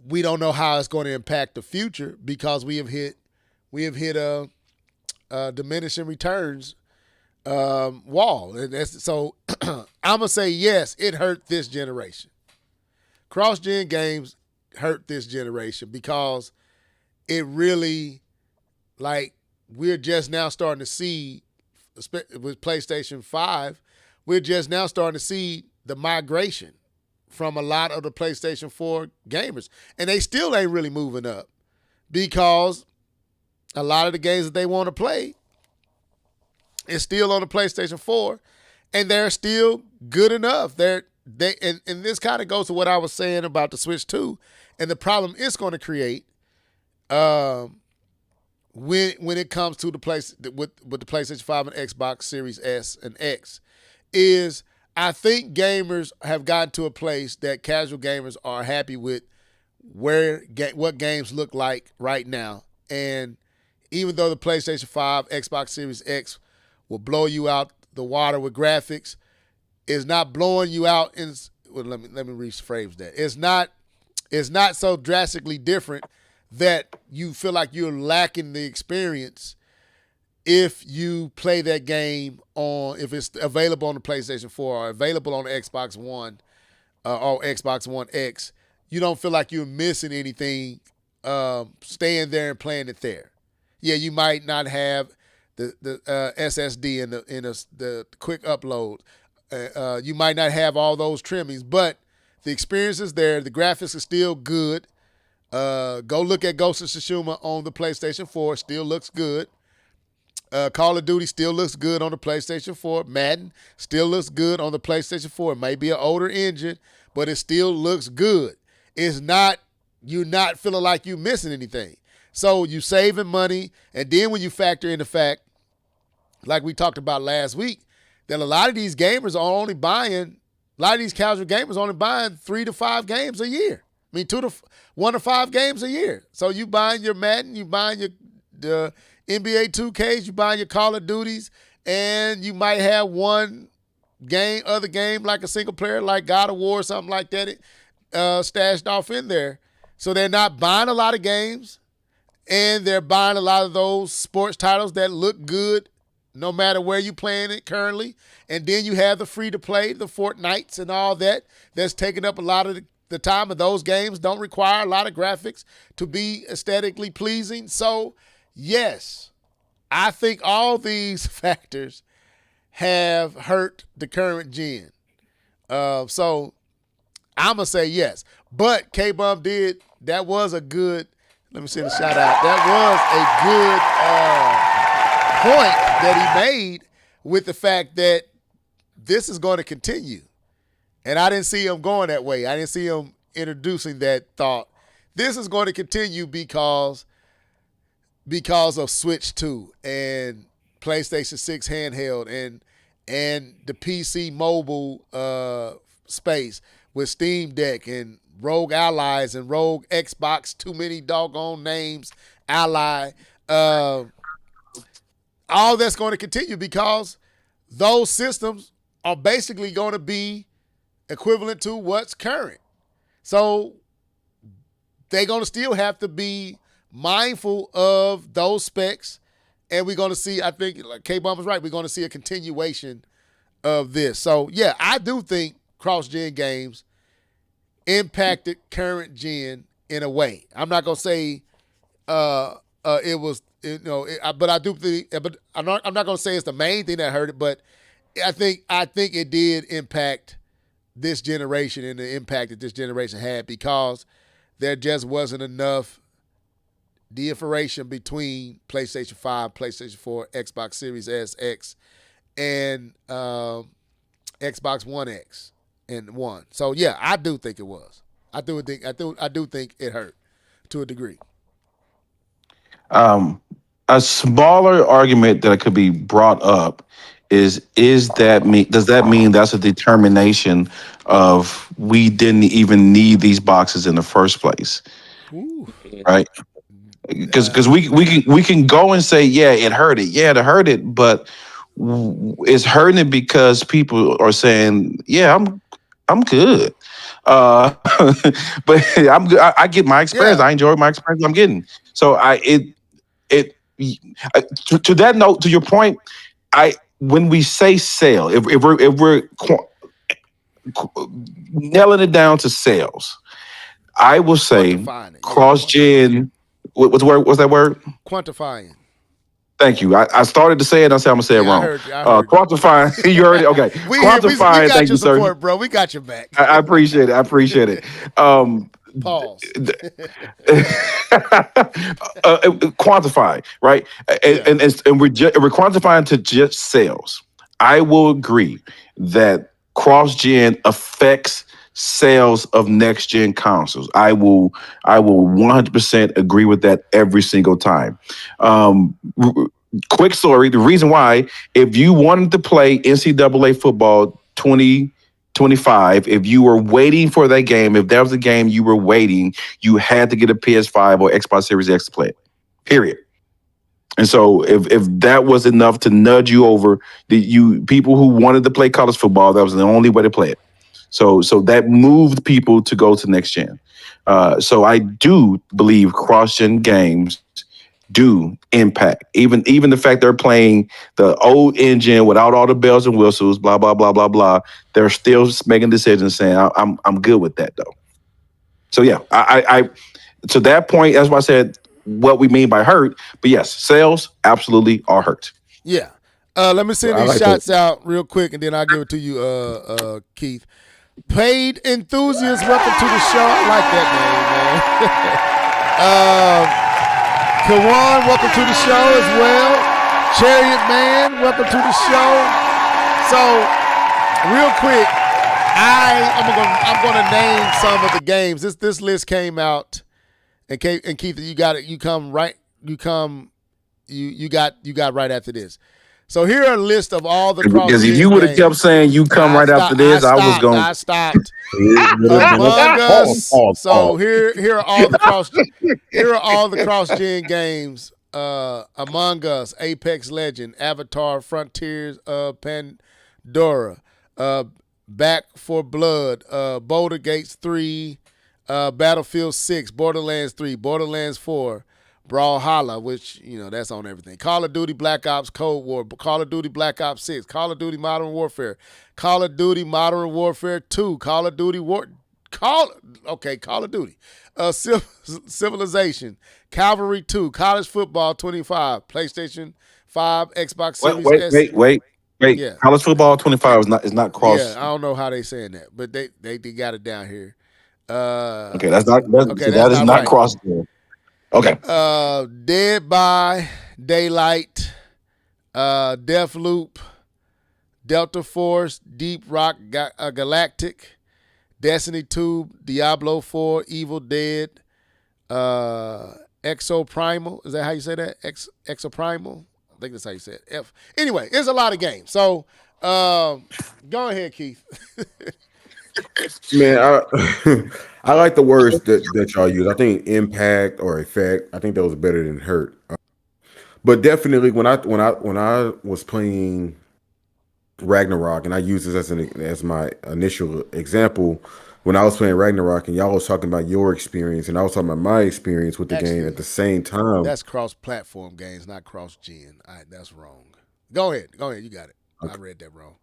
We don't know how it's going to impact the future because we have hit a diminishing returns wall. And so I'm gonna say yes, it hurt this generation. Cross-gen games hurt this generation because it really, like, we're just now starting to see with PlayStation 5, we're just now starting to see the migration from a lot of the PlayStation 4 gamers. And they still ain't really moving up because a lot of the games that they want to play is still on the PlayStation 4, and they're still good enough. And this kind of goes to what I was saying about the Switch 2 and the problem it's going to create when it comes to the with the PlayStation 5 and Xbox Series S and X is I think gamers have gotten to a place that casual gamers are happy with what games look like right now. And even though the PlayStation 5, Xbox Series X will blow you out the water with graphics, it's not blowing you out in. Well, let me rephrase that. It's not so drastically different that you feel like you're lacking the experience if you play that game if it's available on the PlayStation 4 or available on the Xbox One or Xbox One X. You don't feel like you're missing anything staying there and playing it there. Yeah, you might not have the SSD and the quick upload. You might not have all those trimmings, but the experience is there. The graphics are still good. Go look at Ghost of Tsushima on the PlayStation 4. Still looks good. Call of Duty still looks good on the PlayStation 4. Madden still looks good on the PlayStation 4. It may be an older engine, but it still looks good. It's not, you're not feeling like you're missing anything. So you saving money, and then when you factor in the fact, like we talked about last week, that a lot of these gamers are only buying, a lot of these casual gamers are only buying 3 to 5 games a year. I mean, 1 to 5 games a year. So you buying your Madden, you buying the NBA 2Ks, you buying your Call of Duties, and you might have one other game like a single player, like God of War or something like that, stashed off in there. So they're not buying a lot of games, and they're buying a lot of those sports titles that look good no matter where you're playing it currently. And then you have the free-to-play, the Fortnites and all that, that's taking up a lot of the time. And those games don't require a lot of graphics to be aesthetically pleasing. So, yes, I think all these factors have hurt the current gen. So I'm going to say yes. But K-Bum that was a good, let me send a shout out. That was a good point that he made with the fact that this is going to continue. And I didn't see him going that way. I didn't see him introducing that thought. This is going to continue because of Switch 2 and PlayStation 6 handheld and the PC mobile space with Steam Deck and Rogue Allies and Rogue Xbox, too many doggone names, Ally. All that's going to continue because those systems are basically going to be equivalent to what's current. So they're going to still have to be mindful of those specs, and we're going to see, I think, like K-Bum was right, we're going to see a continuation of this. So, yeah, I do think cross-gen games impacted current gen in a way. I'm not going to say it was, but I do think, but I'm not going to say it's the main thing that hurt it, but I think it did impact this generation and the impact that this generation had because there just wasn't enough differentiation between PlayStation 5, PlayStation 4, Xbox Series S, X, and Xbox One X and One. So yeah, I do think it was. I do think it hurt to a degree. A smaller argument that could be brought up does that mean that's a determination of we didn't even need these boxes in the first place? Ooh. Right? Because we can go and say, yeah, it hurt it, but it's hurting it because people are saying, yeah, I'm good. But I get my experience. Yeah. I enjoy my experience I'm getting. So to that note, to your point, when we say sale, if we're nailing it down to sales, I will say cross-gen. What's that word? Quantifying. Thank you. I started to say it. I said I'm gonna say it Yeah, I wrong. heard you. I heard you. Quantifying. You heard it. Okay. We Quantifying. got Thank your you, sir. support, bro. We got your back. I appreciate it. I appreciate it. Pause. Quantify, right? And we're quantifying to just sales. I will agree that cross-gen affects sales of next-gen consoles. I will 100% agree with that every single time. Quick story: the reason why, if you wanted to play NCAA football 2025, if you were waiting for that game, if that was a game you were waiting, you had to get a PS5 or Xbox Series X to play it. Period. And so if that was enough to nudge you over, people who wanted to play college football, that was the only way to play it. So that moved people to go to next gen. So I do believe cross-gen games do impact. Even the fact they're playing the old engine without all the bells and whistles, blah blah blah blah blah. They're still making decisions, saying I'm good with that though. So yeah, I to that point, that's why I said what we mean by hurt. But yes, sales absolutely are hurt. Yeah. Let me send these shots out real quick, and then I'll give it to you, Keith. Paid enthusiasts, welcome to the show. I like that name, man. Kawan, welcome to the show as well. Chariot Man, welcome to the show. So, real quick, I'm gonna name some of the games. This list came out, and Keith, you got it. You got right after this. So here are a list of all the cross. Because if you would have kept saying you come right after this, I was going. I stopped. Among Us. So here are all the cross. Here are all the cross-gen games. Among Us, Apex Legend, Avatar, Frontiers of Pandora, Back for Blood, Boulder Gates 3, Battlefield 6, Borderlands 3, Borderlands 4. Brawlhalla, which, that's on everything. Call of Duty Black Ops Cold War, Call of Duty Black Ops 6, Call of Duty Modern Warfare, Call of Duty Modern Warfare 2, Call of Duty Call of Duty, Civilization, Cavalry 2, College Football 25, PlayStation 5, Xbox Series S. Wait. Yeah. College Football 25 is not cross. Yeah, I don't know how they saying that, but they got it down here. Okay, that is not right. cross. Okay. Dead by Daylight, Deathloop, Delta Force, Deep Rock Galactic, Destiny 2, Diablo 4, Evil Dead, Exoprimal. Is that how you say that? Exoprimal? I think that's how you say it. Anyway, it's a lot of games. So go ahead, Keith. Man, I like the words that y'all use. I think impact or effect. I think that was better than hurt. But definitely, when I was playing Ragnarok, and I use this as my initial example, when I was playing Ragnarok, and y'all was talking about your experience, and I was talking about my experience with the game at the same time. That's cross-platform games, not cross-gen. That's wrong. Go ahead. You got it. Okay. I read that wrong.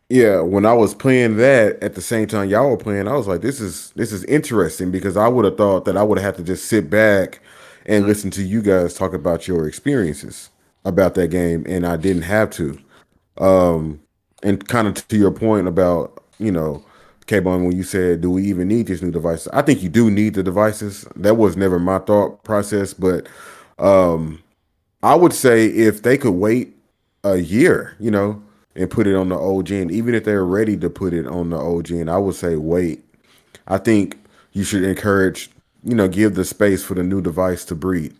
Yeah, when I was playing that at the same time y'all were playing, I was like, this is interesting, because I would have thought that I would have had to just sit back and listen to you guys talk about your experiences about that game, and I didn't have to. And kind of to your point about, K-Bone, when you said, do we even need these new devices? I think you do need the devices. That was never my thought process, but I would say if they could wait a year, and put it on the old gen, even if they're ready to put it on the old gen, I would say wait. I think you should encourage, give the space for the new device to breed.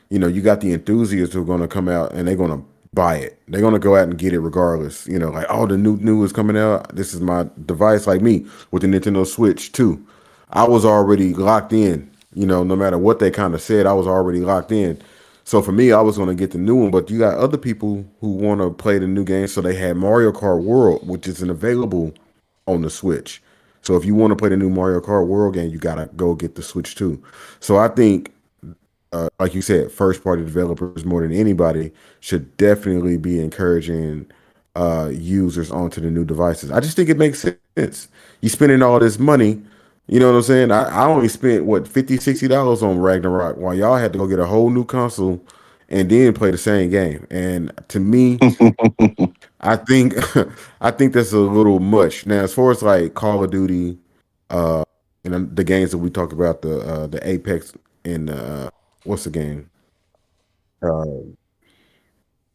You got the enthusiasts who are going to come out and they're going to buy it. They're going to go out and get it regardless. Like, oh, the new is coming out. This is my device. Like me with the Nintendo Switch 2. I was already locked in, no matter what they kind of said, I was already locked in. So for me, I was going to get the new one, but you got other people who want to play the new game. So they had Mario Kart World, which isn't available on the Switch. So if you want to play the new Mario Kart World game, you got to go get the Switch too. So I think, like you said, first-party developers more than anybody should definitely be encouraging users onto the new devices. I just think it makes sense. You spending all this money. You know what I'm saying? I only spent $50, $60 on Ragnarok, while y'all had to go get a whole new console and then play the same game. And to me, I think I think that's a little much. Now, as far as like Call of Duty, and the games that we talked about, the Apex and what's the game? Uh,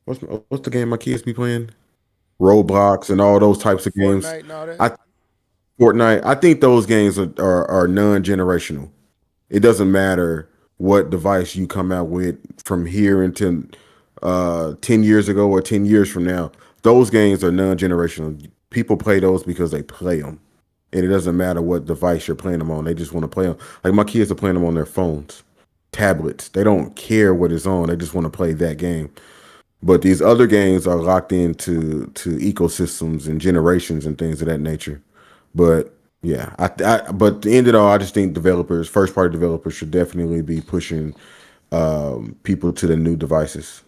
what's the game my kids be playing? Roblox and all those types of games. Fortnite and all that. I Fortnite. I think those games are non-generational. It doesn't matter what device you come out with from here until 10 years ago or 10 years from now. Those games are non-generational. People play those because they play them. And it doesn't matter what device you're playing them on. They just want to play them. Like my kids are playing them on their phones, tablets. They don't care what is on. They just want to play that game. But these other games are locked into ecosystems and generations and things of that nature. But yeah, but at the end of it all, I just think developers, first party developers, should definitely be pushing people to the new devices.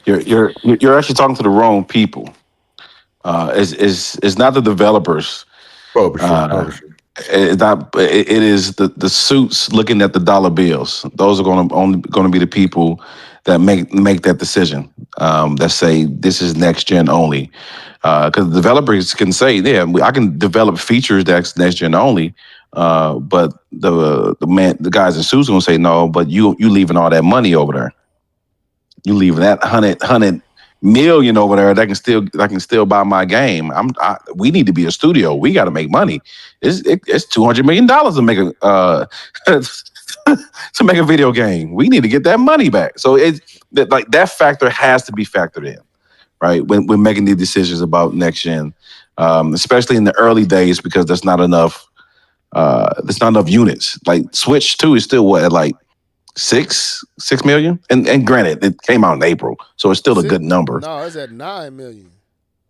You're actually talking to the wrong people. It's not the developers. Publisher. It is the suits looking at the dollar bills. Those are going to be the people that make that decision. That say this is next gen only. Because developers can say, yeah, I can develop features that's next gen only. But the guys in suits are going to say no. But you leaving all that money over there. You leaving that 100 million over there that can still buy my game. We need to be a studio. We got to make money. It's $200 million to make a to make a video game. We need to get that money back. So like that factor has to be factored in, right? When we're making these decisions about next gen, especially in the early days, because there's not enough units. Like Switch 2 is still at like 6 million, and granted, it came out in April, so it's still a good number. No, it's at 9 million.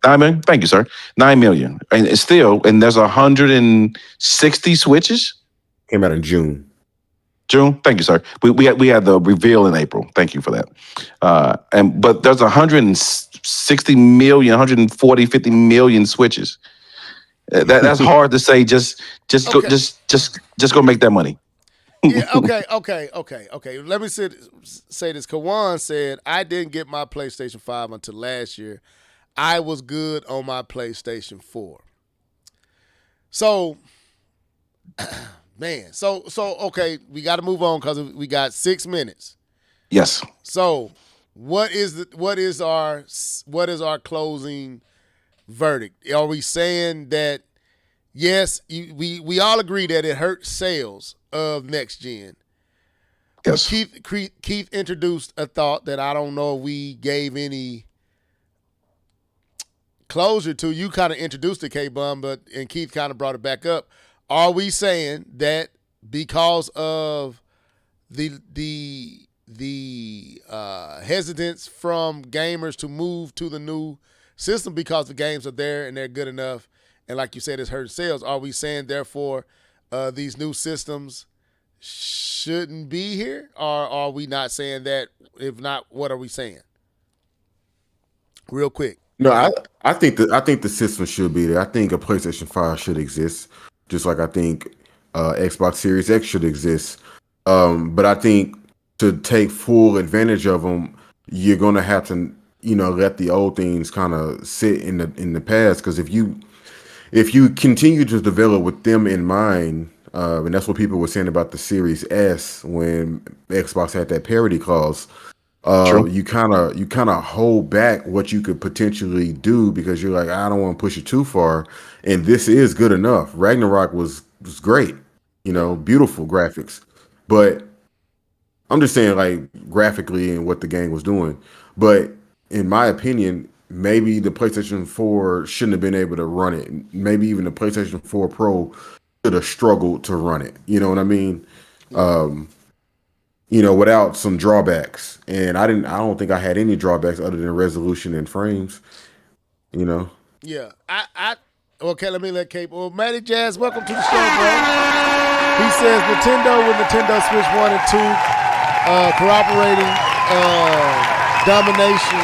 9 million. Thank you, sir. 9 million, and it's still, and there's 160 Switches. Came out in June. Thank you, sir. We had the reveal in April. Thank you for that. But there's 160 million, 140, 50 million Switches. That's hard to say. Just go make that money. Yeah, okay. Let me say this. Kawan said, I didn't get my PlayStation 5 until last year. I was good on my PlayStation 4. So, man, so okay, we got to move on because we got 6 minutes. Yes. So, what is our closing verdict? Are we saying that yes, we all agree that it hurt sales of next gen? Yes. Keith introduced a thought that I don't know if we gave any closure to. You kind of introduced it, K-Bum, and Keith kind of brought it back up. Are we saying that because of the hesitance from gamers to move to the new system because the games are there and they're good enough, and like you said, it's hurting sales, are we saying therefore these new systems shouldn't be here, or are we not saying that? If not, what are we saying? Real quick. No, I think the system should be there. I think a PlayStation 5 should exist, just like I think Xbox Series X should exist. But I think to take full advantage of them, you're gonna have to, let the old things kind of sit in the past. Because if you continue to develop with them in mind, and that's what people were saying about the Series S when Xbox had that parity clause. You kind of hold back what you could potentially do because you're like, I don't want to push it too far, and this is good enough. Ragnarok was great, beautiful graphics, but I'm just saying, like, graphically and what the game was doing. But in my opinion, maybe the PlayStation 4 shouldn't have been able to run it. Maybe even the PlayStation 4 Pro should have struggled to run it. You know what I mean? Without some drawbacks. And I don't think I had any drawbacks other than resolution and frames. Yeah. Okay, let me let Cape. Well, Matty Jazz, welcome to the show, bro. He says Nintendo with Nintendo Switch 1 and 2 corroborating domination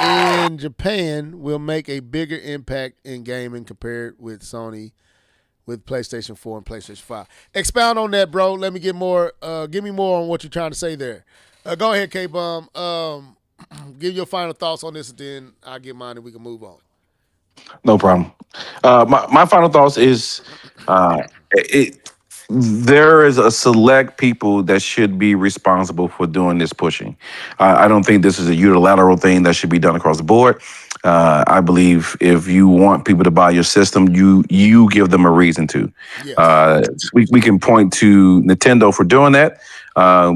in Japan will make a bigger impact in gaming compared with Sony with PlayStation 4 and PlayStation 5. Expound on that, bro. Let me get more. Give me more on what you're trying to say there. Go ahead, K-Bum. Give your final thoughts on this, and then I'll get mine, and we can move on. No problem. My final thoughts is there is a select people that should be responsible for doing this pushing. I don't think this is a unilateral thing that should be done across the board. I believe if you want people to buy your system, you give them a reason to. Yes. We can point to Nintendo for doing that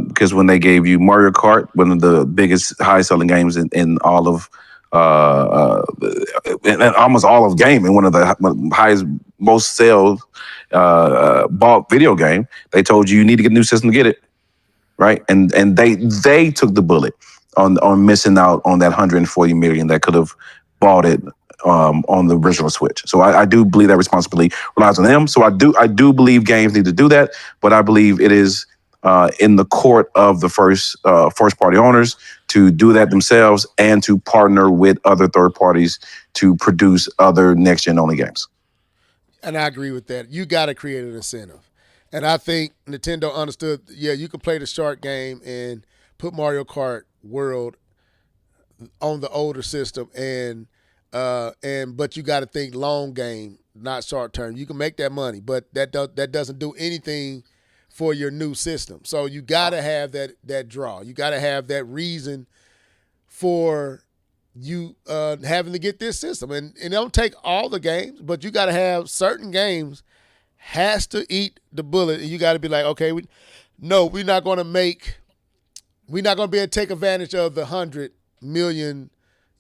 because when they gave you Mario Kart, one of the biggest high-selling games in all of and almost all of gaming, one of the highest, most sales bought video game, they told you need to get a new system to get it, right? And they took the bullet on missing out on that 140 million that could have bought it on the original Switch. So I do believe that responsibility relies on them. So I do believe games need to do that, but I believe it is in the court of the first party owners to do that themselves and to partner with other third parties to produce other next gen only games. And I agree with that. You got to create an incentive. And I think Nintendo understood, you can play the short game and put Mario Kart World on the older system but you got to think long game, not short term. You can make that money, but that doesn't do anything for your new system. So you got to have that draw. You got to have that reason for you having to get this system. And it don't take all the games, but you got to have certain games has to eat the bullet. And you got to be like, okay, we're not going to be able to take advantage of the 100 million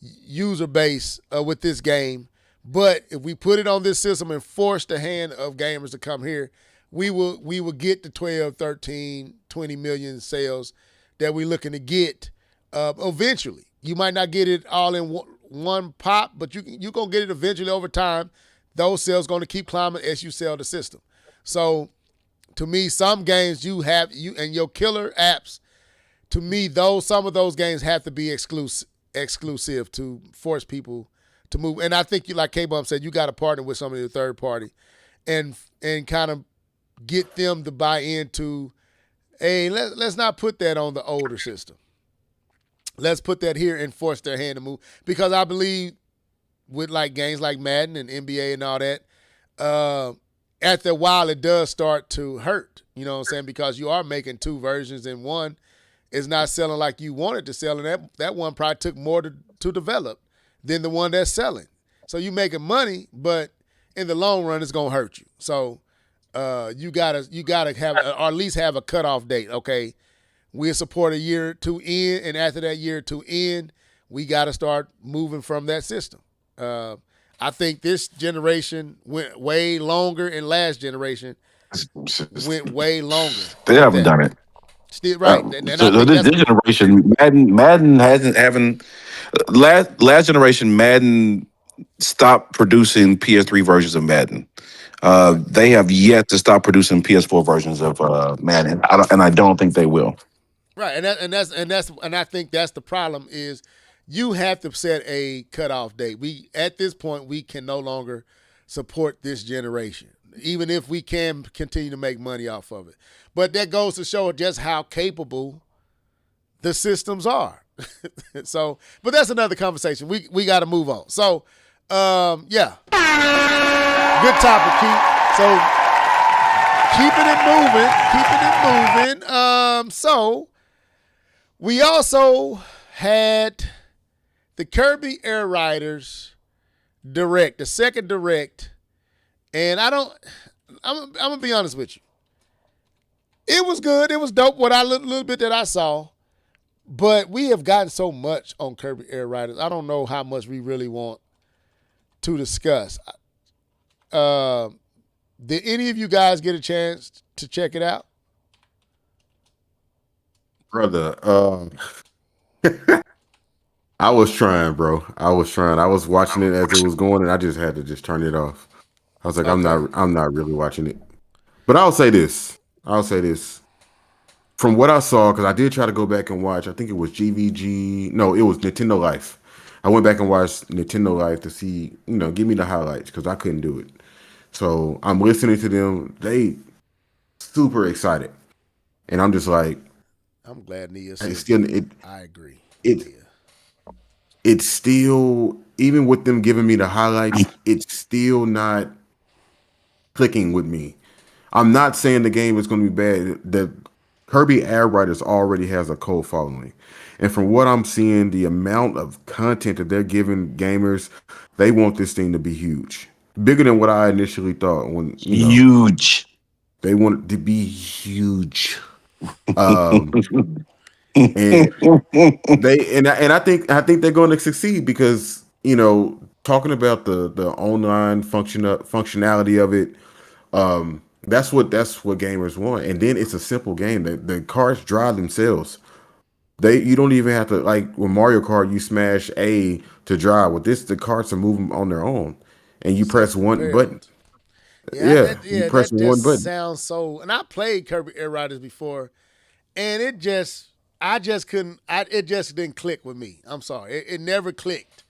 user base with this game. But if we put it on this system and force the hand of gamers to come here, we will get the 12, 13, 20 million sales that we're looking to get eventually. You might not get it all in one pop, but you're going to get it eventually over time. Those sales going to keep climbing as you sell the system. So to me, some games and your killer apps, to me, some of those games have to be exclusive to force people to move. And I think, like K-Bum said, you got to partner with somebody, the third party, and kind of get them to buy into, hey, let's not put that on the older system. Let's put that here and force their hand to move. Because I believe with like games like Madden and NBA and all that, after a while it does start to hurt. You know what I'm saying? Because you are making two versions and one is not selling like you wanted to sell, and that one probably took more to develop than the one that's selling. So you're making money, but in the long run it's gonna hurt you. So you gotta have or at least have a cutoff date. Okay, we'll support a year or two in, and after that year or two in, we got to start moving from that system. I think this generation went way longer, and last generation went way longer. They haven't done it. Still right. So this generation, Madden haven't. Last generation, Madden stopped producing PS3 versions of Madden. They have yet to stop producing PS4 versions of Madden, and I don't think they will. Right, and I think that's the problem is you have to set a cutoff date. At this point we can no longer support this generation, even if we can continue to make money off of it. But that goes to show just how capable the systems are. So, but that's another conversation. We got to move on. So, yeah, good topic, Keith. So, keeping it moving. So, we also had the Kirby Air Riders Direct, the second Direct, and I'm gonna be honest with you. It was good. It was dope. Little bit that I saw. But we have gotten so much on Kirby Air Riders. I don't know how much we really want to discuss. Did any of you guys get a chance to check it out? Brother, I was trying, bro. I was watching it as it was going, and I just had to just turn it off. I was like, okay. I'm not really watching it. But I'll say this. From what I saw, because I did try to go back and watch, I think it was GVG. No, it was Nintendo Life. I went back and watched Nintendo Life to see, give me the highlights, because I couldn't do it. So I'm listening to them. They super excited, and I'm just like, I'm glad Nia it's said still I agree. it Nia. it's still, even with them giving me the highlights, it's still not clicking with me. I'm not saying the game is going to be bad. The Kirby Air Riders already has a cult following. And from what I'm seeing, the amount of content that they're giving gamers, they want this thing to be huge. Bigger than what I initially thought when, Huge. they want it to be huge. Um, and I think they're going to succeed because, talking about the online functionality of it, that's what gamers want. And then it's a simple game. The carts drive themselves. You don't even have to, like with Mario Kart, you smash A to drive. With this, the carts are moving on their own, and you press one button. Propelled. Yeah, Yeah, you press that one just button. sounds so. And I played Kirby Air Riders before, and I just couldn't. It just didn't click with me. I'm sorry, it never clicked.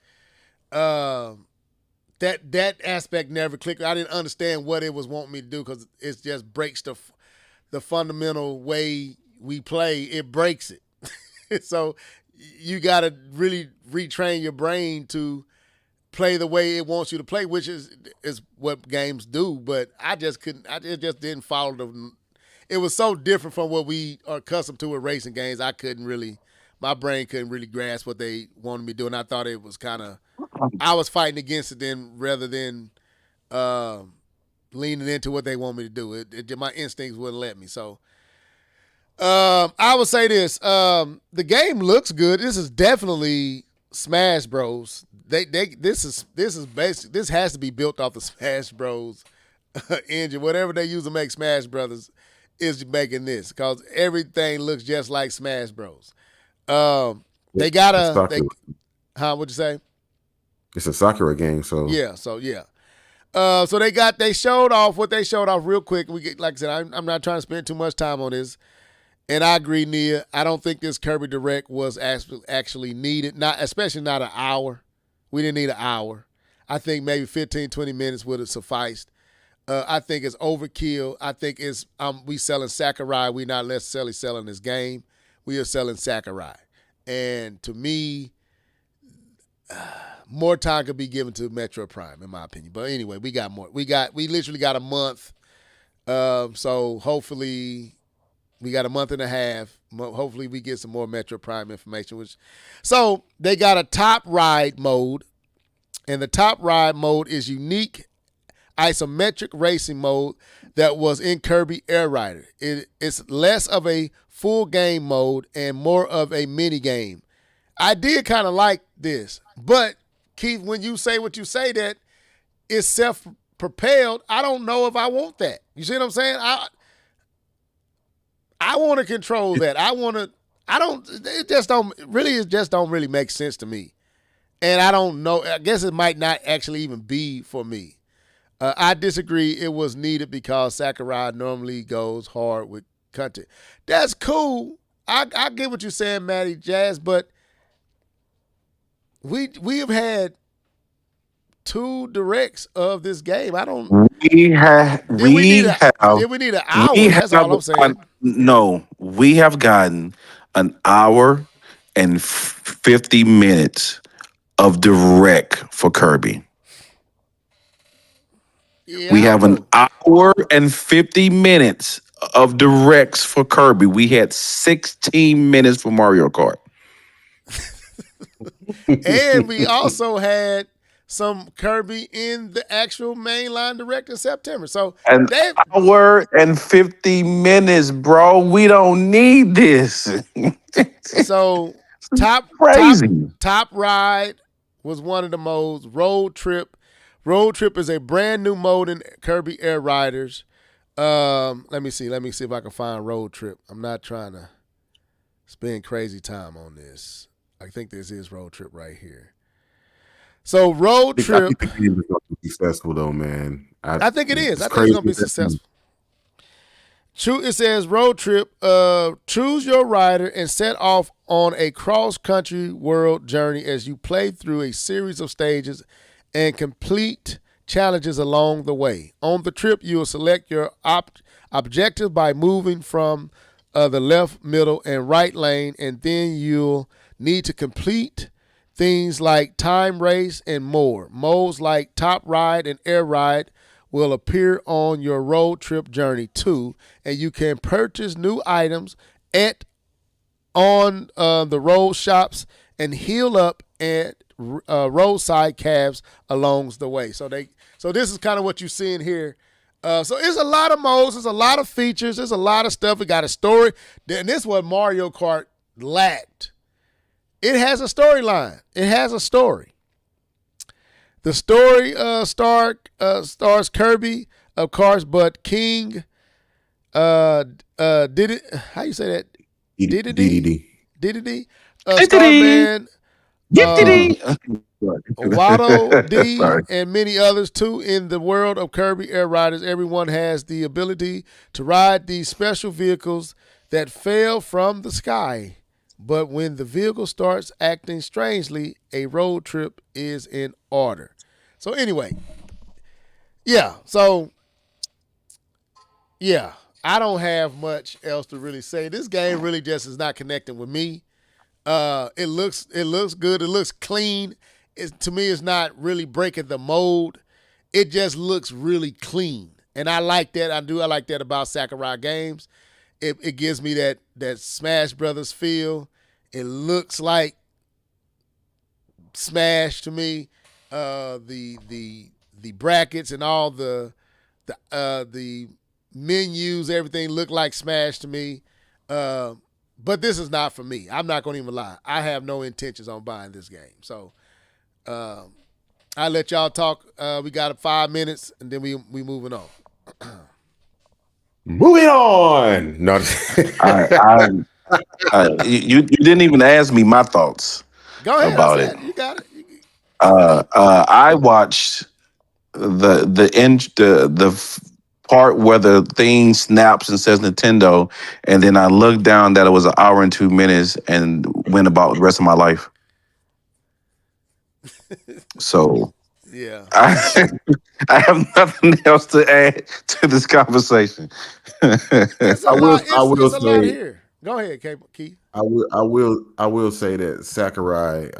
That aspect never clicked. I didn't understand what it was wanting me to do because it just breaks the fundamental way we play. It breaks it. So you got to really retrain your brain to play the way it wants you to play, which is what games do. But I just couldn't. It just didn't follow the. It was so different from what we are accustomed to with racing games. My brain couldn't really grasp what they wanted me to do, and I thought it was kind of. I was fighting against it then rather than leaning into what they want me to do. My instincts wouldn't let me. So I would say this: the game looks good. This is definitely Smash Bros. This has to be built off the Smash Bros. Engine. Whatever they use to make Smash Brothers is making this because everything looks just like Smash Bros. They got It's a. Sakura. What'd you say? It's a Sakura game, so Yeah. So they showed off what they showed off real quick. Like I said, I'm not trying to spend too much time on this. And I agree, Nia. I don't think this Kirby Direct was actually needed, especially not an hour. We didn't need an hour. I think maybe 15, 20 minutes would have sufficed. I think it's overkill. I think it's we selling Sakurai. We're not necessarily selling this game. We are selling Sakurai. And to me, more time could be given to Metro Prime, in my opinion. But anyway, we got more. We literally got a month. So hopefully we got a month and a half. Hopefully we get some more Metro Prime information. So they got a top ride mode, and the top ride mode is unique isometric racing mode that was in Kirby Air Rider. It's less of a full game mode and more of a mini game. I did kind of like this, but Keith, when you say what you say that it's self-propelled, I don't know if I want that. You see what I'm saying? I want to control that. It just don't really make sense to me. And I don't know. I guess it might not actually even be for me. I disagree. It was needed because Sakurai normally goes hard with content. That's cool. I get what you're saying, Matty Jazz, but we have had 2 directs of this game. I don't. Did we need an hour? That's all I'm saying. No, we have gotten an hour and 50 minutes of direct for Kirby. Yeah, We have an hour and 50 minutes of directs for Kirby. We had 16 minutes for Mario Kart. And we also had some Kirby in the actual mainline direct in September. So An hour and 50 minutes, bro. We don't need this. So top ride was one of the modes. Road trip is a brand new mode in Kirby Air Riders. Let me see if I can find road trip. I'm not trying to spend crazy time on this. I think this is road trip right here. So road trip. I think the game is going to be successful though, man. I think it is. I think it's going to be successful. It says road trip. Choose your rider and set off on a cross-country world journey as you play through a series of stages and complete challenges along the way. On the trip, you'll select your objective by moving from the left, middle, and right lane, and then you'll need to complete things like time race and more. Modes like top ride and air ride will appear on your road trip journey too, and you can purchase new items on the road shops and heal up at roadside cabs along the way. So this is kind of what you're seeing here. So it's a lot of modes, there's a lot of features, there's a lot of stuff. We got a story, and this is what Mario Kart lacked. It has a storyline. It has a story. The story stars Kirby, of course, but King did it. How you say that? DDD. Starman, Waddle Dee, and many others too. In the world of Kirby Air Riders, everyone has the ability to ride these special vehicles that fell from the sky. But when the vehicle starts acting strangely, a road trip is in order. So anyway, yeah. So yeah, I don't have much else to really say. This game really just is not connecting with me. It looks good. It looks clean. To me, it's not really breaking the mold. It just looks really clean, and I like that. I like that about Sakurai games. It gives me that Smash Brothers feel. It looks like Smash to me. The brackets and all the menus, everything look like Smash to me. But this is not for me. I'm not going to even lie. I have no intentions on buying this game. So I'll let y'all talk. We got 5 minutes, and then we moving on. Moving on. No. You didn't even ask me my thoughts Go ahead. about it. You got it. I watched the part where the thing snaps and says Nintendo, and then I looked down that it was 1 hour and 2 minutes and went about the rest of my life. So Yeah. I have nothing else to add to this conversation. It's a lot here. Go ahead, Keith. I will say that Sakurai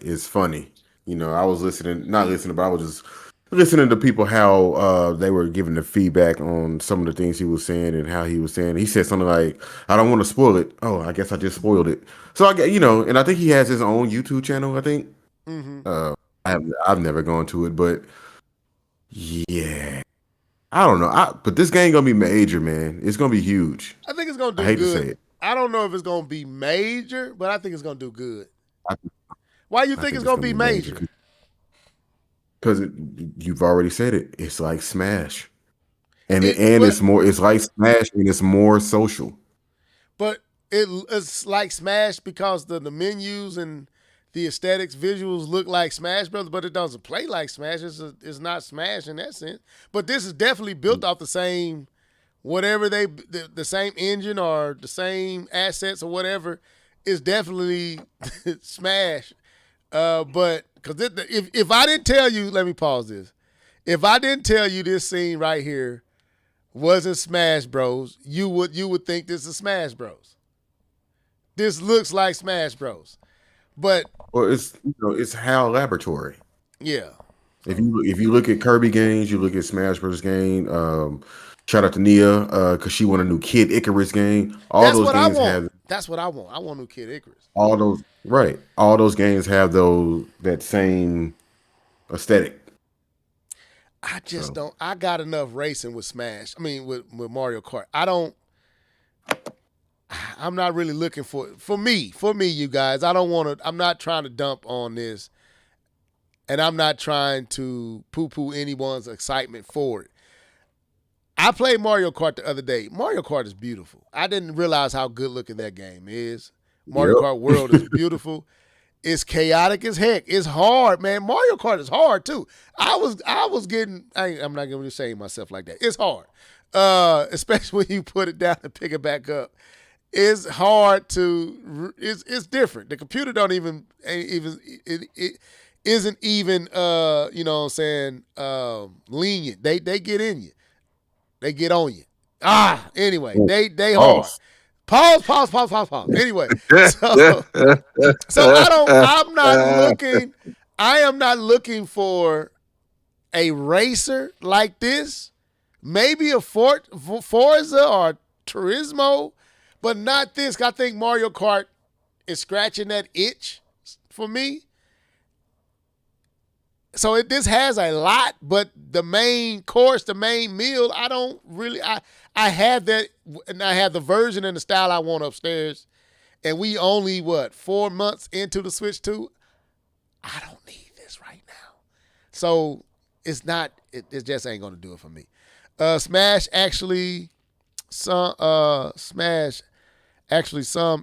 is funny. You know, I was not listening, but I was just listening to people how they were giving the feedback on some of the things he was saying and how he was saying. He said something like, "I don't want to spoil it." Oh, I guess I just spoiled it. So I get, and I think he has his own YouTube channel. I think. Mm-hmm. I've never gone to it, but yeah, I don't know. But this game gonna be major, man. It's gonna be huge. I think it's gonna do good. I hate to say it. I don't know if it's gonna be major, but I think it's gonna do good. Why do you think it's gonna be major? Because you've already said it. It's like Smash, it's more. It's like Smash, and it's more social. But it's like Smash because the menus and the aesthetics, visuals look like Smash Brothers, but it doesn't play like Smash. It's not Smash in that sense. But this is definitely built off the same, whatever the same engine or the same assets or whatever is definitely Smash. But because if I didn't tell you, let me pause this. If I didn't tell you this scene right here wasn't Smash Bros, you would think this is Smash Bros. This looks like Smash Bros. But it's HAL Laboratory. Yeah. If you look at Kirby games, you look at Smash Bros. Game. Shout out to Nia because she won a new Kid Icarus game. That's what I want. I want new Kid Icarus. All those games have that same aesthetic. I just don't. I got enough racing with Smash. I mean, with Mario Kart. I'm not really looking for me, you guys. I'm not trying to dump on this, and I'm not trying to poo-poo anyone's excitement for it. I played Mario Kart the other day. Mario Kart is beautiful. I didn't realize how good looking that game is. Mario Kart World is beautiful. It's chaotic as heck. It's hard, man. Mario Kart is hard too. I'm not going to say myself like that. It's hard, especially when you put it down and pick it back up. It's hard to. It's different. The computer don't even. It isn't even you know what I'm saying, lenient. They get in you. They get on you. Anyway, they hard. Pause. Anyway, so I am not looking for a racer like this. Maybe a Forza or Turismo, but not this. I think Mario Kart is scratching that itch for me. So this has a lot, but the main course, the main meal, I don't really. I have that, and I have the version and the style I want upstairs. And we only 4 months into the Switch 2. I don't need this right now. So it's not. It just ain't gonna do it for me. Smash actually, some of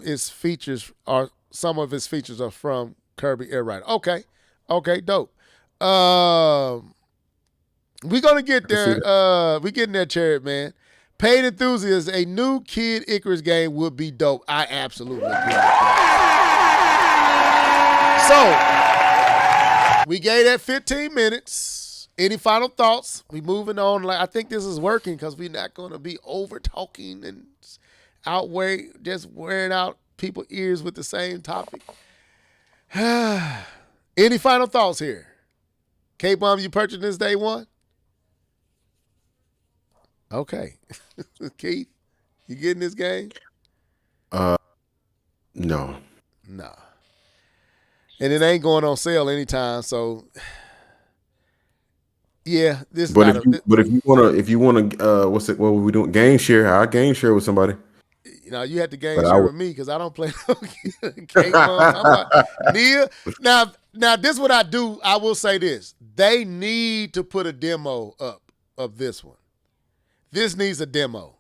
its features are from Kirby Air Rider. Okay, dope. We gonna get there. We getting there, Chariot Man. Paid Enthusiast, a new Kid Icarus game would be dope. I absolutely agree with that. So we gave that 15 minutes. Any final thoughts? We moving on. I think this is working because we're not gonna be over talking and just wearing out people's ears with the same topic. Any final thoughts here? K-Bomb, you purchased this day one? Okay. Keith, you getting this game? No. Nah. And it ain't going on sale anytime, so yeah, this. But if you wanna, what are we doing? Game share. I game share with somebody. You know, you had to game share with me because I don't play K-Bomb. Nia. Now this is what I do. I will say this: they need to put a demo up of this one. This needs a demo.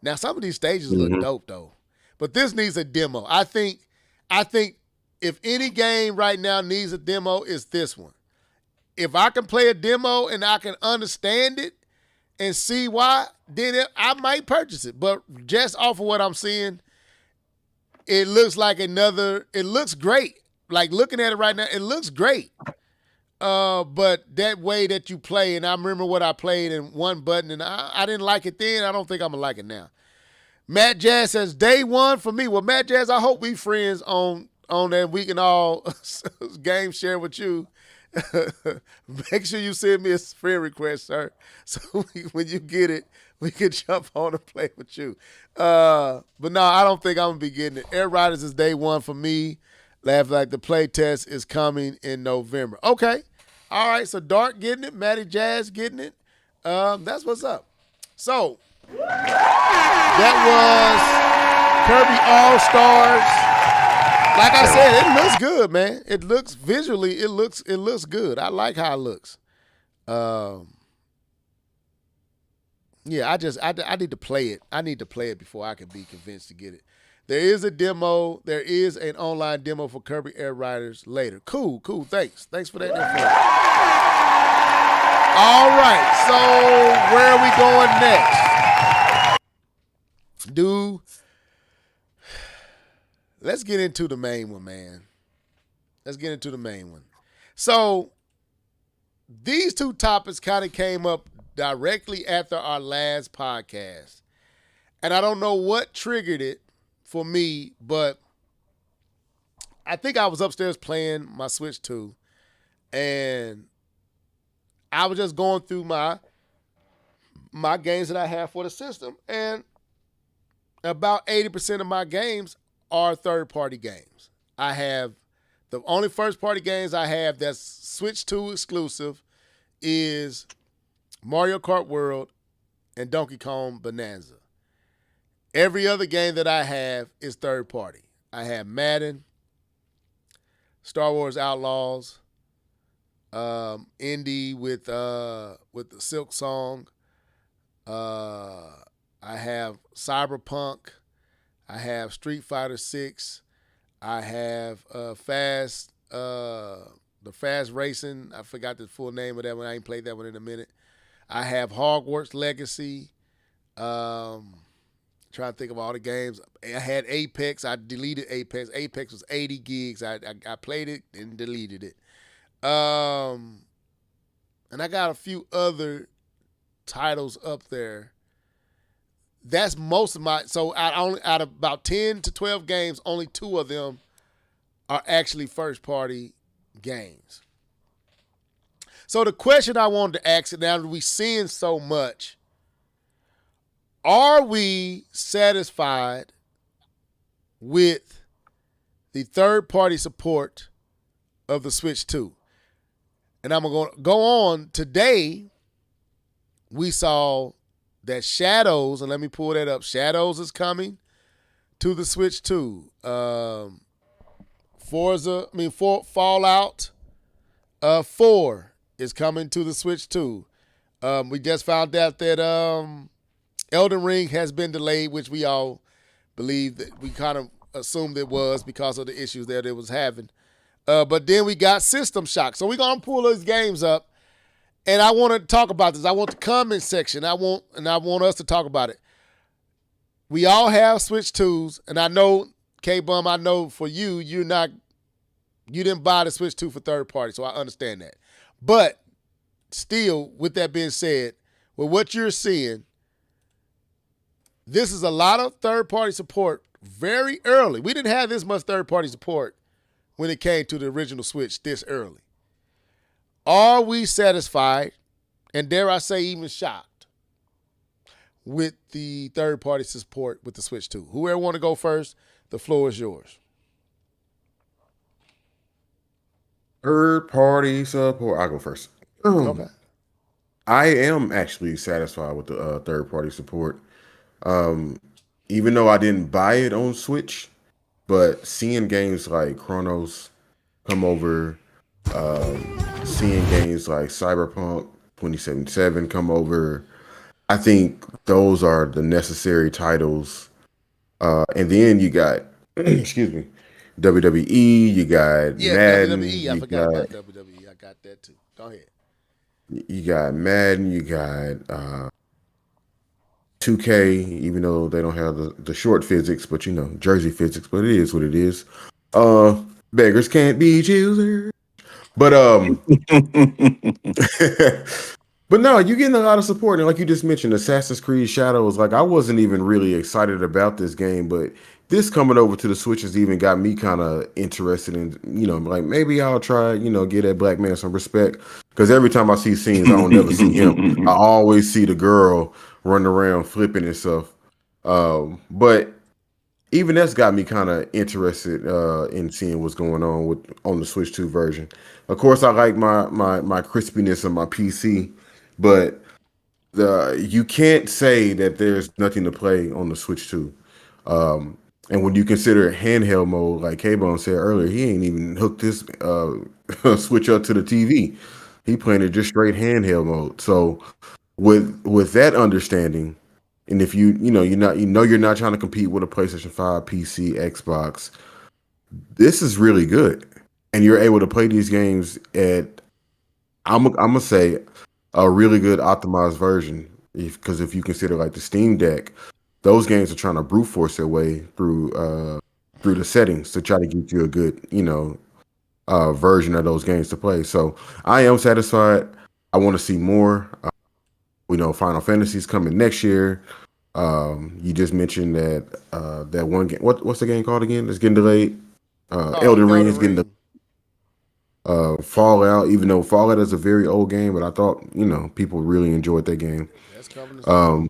Now some of these stages look dope though, but this needs a demo. I think if any game right now needs a demo, it's this one. If I can play a demo and I can understand it and see why, then I might purchase it. But just off of what I'm seeing, it looks like it looks great. Like looking at it right now, it looks great. But that way that you play, and I remember what I played in one button, and I didn't like it then. I don't think I'm going to like it now. Matt Jazz says, day one for me. Well, Matt Jazz, I hope we friends on that. We can all game share with you. Make sure you send me a friend request, sir. So when you get it, we can jump on and play with you. But no, I don't think I'm going to be getting it. Air Riders is day one for me. Laugh Like the play test is coming in November. Okay. All right. So Dark getting it. Matty Jazz getting it. That's what's up. So that was Kirby All-Stars. Like I said, it looks good, man. It looks visually, it looks good. I like how it looks. Yeah, I need to play it. I need to play it before I can be convinced to get it. There is a demo. There is an online demo for Kirby Air Riders later. Cool. Thanks for that info. All right, so where are we going next? Let's get into the main one, man. Let's get into the main one. So these two topics kind of came up directly after our last podcast. And I don't know what triggered it for me, but I think I was upstairs playing my Switch 2, and I was just going through my games that I have for the system, and about 80% of my games are third-party games. I have the only first-party games I have that's Switch 2 exclusive is Mario Kart World and Donkey Kong Bonanza. Every other game that I have is third-party. I have Madden, Star Wars Outlaws, Indy with the Silk Song. I have Cyberpunk. I have Street Fighter 6. I have the Fast Racing. I forgot the full name of that one. I ain't played that one in a minute. I have Hogwarts Legacy. Trying to think of all the games. I had Apex. I deleted Apex. Apex was 80 gigs. I played it and deleted it. And I got a few other titles up there. That's most of my. So out of about 10 to 12 games, only 2 of them are actually first party games. So the question I wanted to ask, now that we're seeing so much, are we satisfied with the third party support of the Switch 2? And I'm going to go on. Today, we saw that Shadows, and let me pull that up. Shadows is coming to the Switch 2. Fallout 4 is coming to the Switch 2. We just found out that Elden Ring has been delayed, which we all believe that we kind of assumed it was because of the issues that it was having. But then we got System Shock. So we're going to pull those games up. And I want to talk about this. I want the comment section. I want us to talk about it. We all have Switch 2s. And I know, K-Bum, I know for you, you didn't buy the Switch 2 for third party. So I understand that. But still, with that being said, with what you're seeing, this is a lot of third party support very early. We didn't have this much third party support when it came to the original Switch this early. Are we satisfied, and dare I say even shocked, with the third-party support with the Switch 2? Whoever want to go first, the floor is yours. Third-party support. I'll go first. Okay. I am actually satisfied with the third-party support. Even though I didn't buy it on Switch, but seeing games like Chronos come over, seeing games like Cyberpunk 2077 come over, I think those are the necessary titles. And then you got, excuse me, WWE, you got Madden. WWE. I forgot about WWE. I got that too. Go ahead. You got Madden, you got 2K, even though they don't have the short physics, but jersey physics, but it is what it is. Beggars can't be choosers. But but no, you're getting a lot of support. And like you just mentioned, Assassin's Creed Shadows, like I wasn't even really excited about this game, but this coming over to the Switch has even got me kind of interested in, like maybe I'll try, get that black man some respect. Because every time I see scenes, I don't never see him. I always see the girl running around flipping and stuff. But even that's got me kind of interested in seeing what's going on the Switch 2 version. Of course, I like my crispiness on my PC, but you can't say that there's nothing to play on the Switch 2. And when you consider handheld mode, like K-Bone said earlier, he ain't even hooked this Switch up to the TV. He playing it just straight handheld mode. So with that understanding, and if you're not trying to compete with a PlayStation 5, PC, Xbox, this is really good. And you're able to play these games at, I'm gonna say, a really good optimized version. Because if you consider like the Steam Deck, those games are trying to brute force their way through the settings to try to get you a good, version of those games to play. So I am satisfied. I want to see more. We know Final Fantasy's coming next year. You just mentioned that one game. What's the game called again? It's getting delayed. Elden Ring is getting Fallout. Even though Fallout is a very old game, but I thought people really enjoyed that game. That's coming.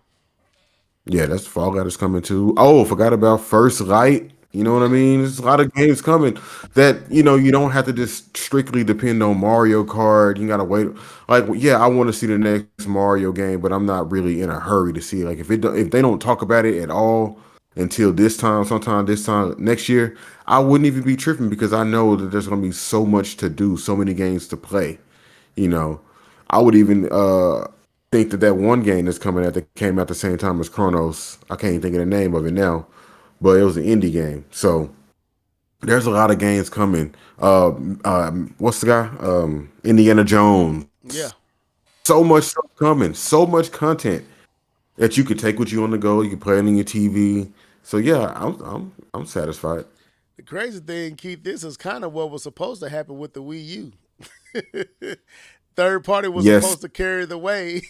Yeah, that's Fallout is coming too. Oh, forgot about First Light. You know what I mean? There's a lot of games coming that, you don't have to just strictly depend on Mario Kart. You got to wait. Like, yeah, I want to see the next Mario game, but I'm not really in a hurry to see. Like, if they don't talk about it at all until sometime this time next year, I wouldn't even be tripping because I know that there's going to be so much to do, so many games to play. I would even think that one game that's coming out that came out the same time as Chronos, I can't even think of the name of it now, but it was an indie game. So there's a lot of games coming. What's the guy? Indiana Jones. Yeah. So much stuff coming. So much content that you could take with you on the go. You can play it on your TV. So yeah, I'm satisfied. The crazy thing, Keith, this is kind of what was supposed to happen with the Wii U. Third party was Yes. supposed to carry the way,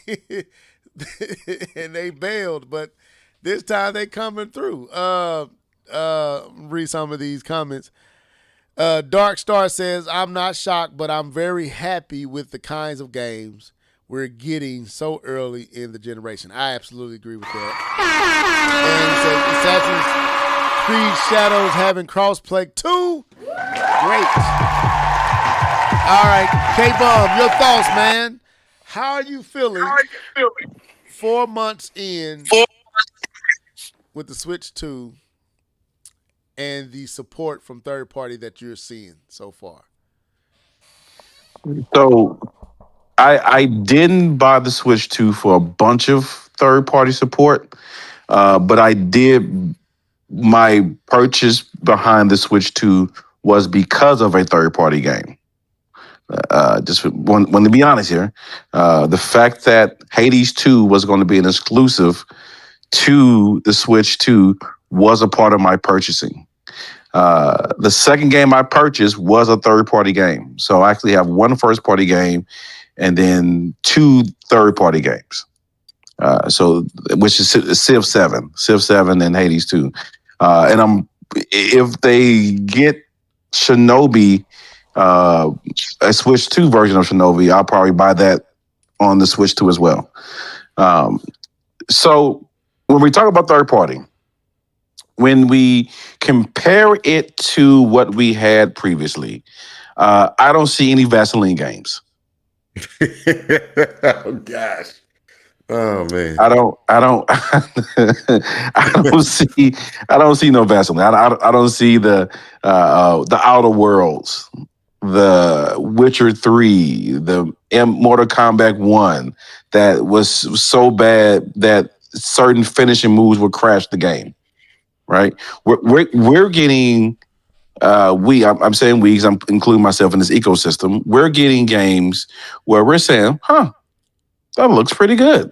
and they bailed. But this time they coming through. Read some of these comments. Dark Star says, I'm not shocked, but I'm very happy with the kinds of games we're getting so early in the generation. I absolutely agree with that. And it says Assassin's Creed Shadows having crossplay too. Great. All right, K-Bum, your thoughts, man. How are you feeling 4 months in with the Switch 2 and the support from third party that you're seeing so far? So I didn't buy the Switch 2 for a bunch of third party support, but I did. My purchase behind the Switch 2 was because of a third party game. Just want to be honest here. The fact that Hades 2 was going to be an exclusive to the Switch 2 was a part of my purchasing. The second game I purchased was a third-party game. So I actually have one first-party game and then two third-party games. So which is Civ 7 and Hades 2. And if they get Shinobi, a Switch 2 version of Shinobi, I'll probably buy that on the Switch 2 as well. So when we talk about third party, when we compare it to what we had previously, I don't see any Vaseline games. Oh gosh. Oh man. I don't I don't see no Vaseline. I don't see the Outer Worlds, the Witcher 3, the Mortal Kombat 1 that was so bad that certain finishing moves would crash the game. Right? We're getting I'm saying we, 'cause I'm including myself in this ecosystem. We're getting games where we're saying, that looks pretty good.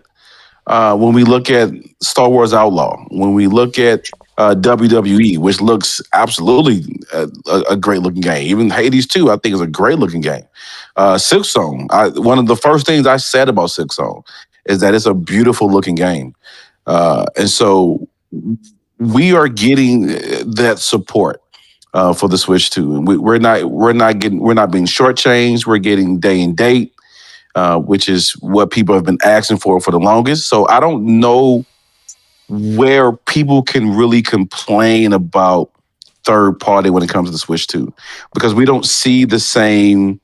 When we look at Star Wars Outlaw, when we look at WWE, which looks absolutely a great looking game. Even Hades 2, I think, is a great looking game. Silksong, one of the first things I said about Silksong is that it's a beautiful looking game. And so we are getting that support for the Switch 2. And we're not being shortchanged. We're getting day and date. Which is what people have been asking for the longest. So I don't know where people can really complain about third party when it comes to the Switch 2, because we don't see the same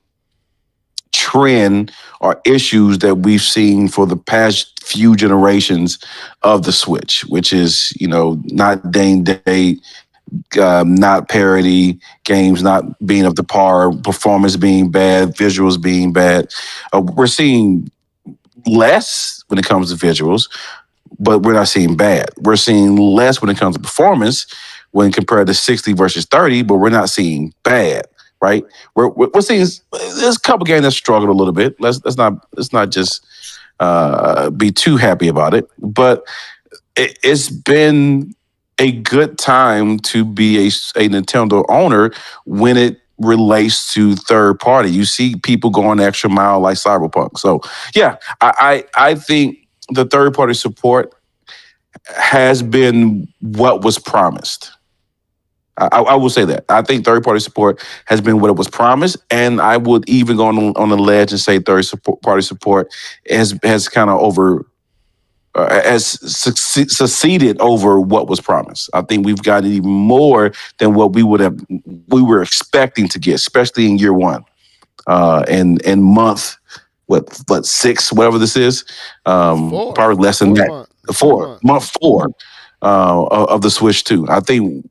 trend or issues that we've seen for the past few generations of the Switch, which is, not day and date, not parity, games not being up to par, performance being bad, visuals being bad. We're seeing less when it comes to visuals, but we're not seeing bad. We're seeing less when it comes to performance when compared to 60 versus 30, but we're not seeing bad, right? We're seeing there's a couple games that struggled a little bit. Let's not just be too happy about it, but it's been a good time to be a Nintendo owner when it relates to third party. You see people going the extra mile like Cyberpunk. So yeah, I think the third party support has been what was promised. I will say that. I think third party support has been what it was promised, and I would even go on the ledge and say third party support has kind of has succeeded over what was promised. I think we've gotten even more than what we were expecting to get, especially in year one, and month what 6, whatever this is, probably less than that. Month 4 of the Switch 2. I think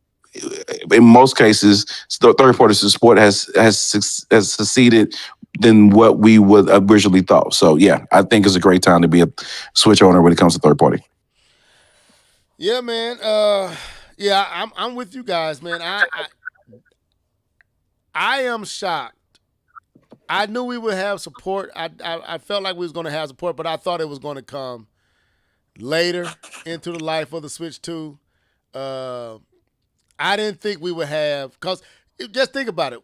in most cases, the third party support has succeeded than what we would originally thought. So yeah, I think it's a great time to be a Switch owner when it comes to third party. Yeah, man. I'm with you guys, man. I am shocked. I knew we would have support. I felt like we was going to have support, but I thought it was going to come later into the life of the Switch 2. I didn't think we would have, because just think about it.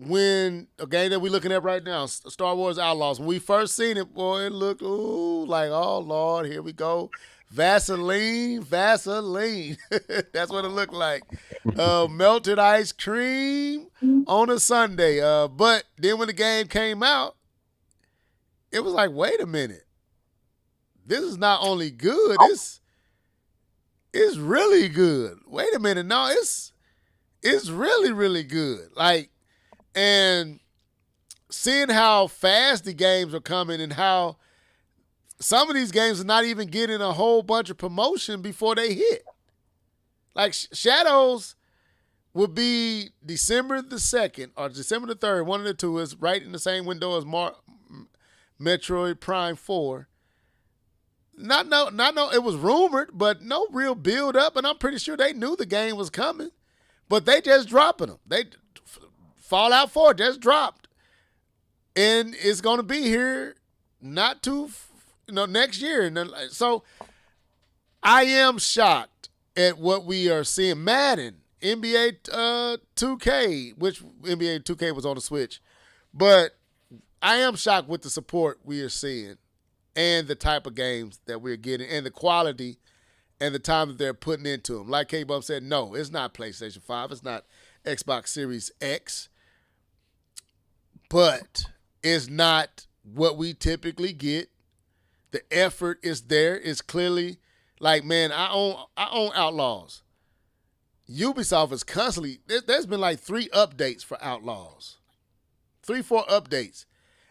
when a game that we're looking at right now, Star Wars Outlaws, when we first seen it, boy, it looked like, oh Lord, here we go. Vaseline. That's what it looked like. Melted ice cream on a Sunday. But then when the game came out, it was like, wait a minute. This is not only good, it's really good. Wait a minute. No, it's really, really good. Like, and seeing how fast the games are coming and how some of these games are not even getting a whole bunch of promotion before they hit. Like Shadows would be December the 2nd or December the 3rd. One of the two is right in the same window as Metroid Prime 4. Not no. It was rumored, but no real build up. And I'm pretty sure they knew the game was coming, but they just dropping them. Fallout 4 just dropped, and it's going to be here not too, next year. And then, so I am shocked at what we are seeing. Madden, NBA 2K, which NBA 2K was on the Switch, but I am shocked with the support we are seeing and the type of games that we're getting and the quality and the time that they're putting into them. Like K-Bub said, no, it's not PlayStation 5. It's not Xbox Series X. But it's not what we typically get. The effort is there. It's clearly like, man, I own Outlaws. Ubisoft is constantly, there's been like 3 updates for Outlaws. 3-4 updates.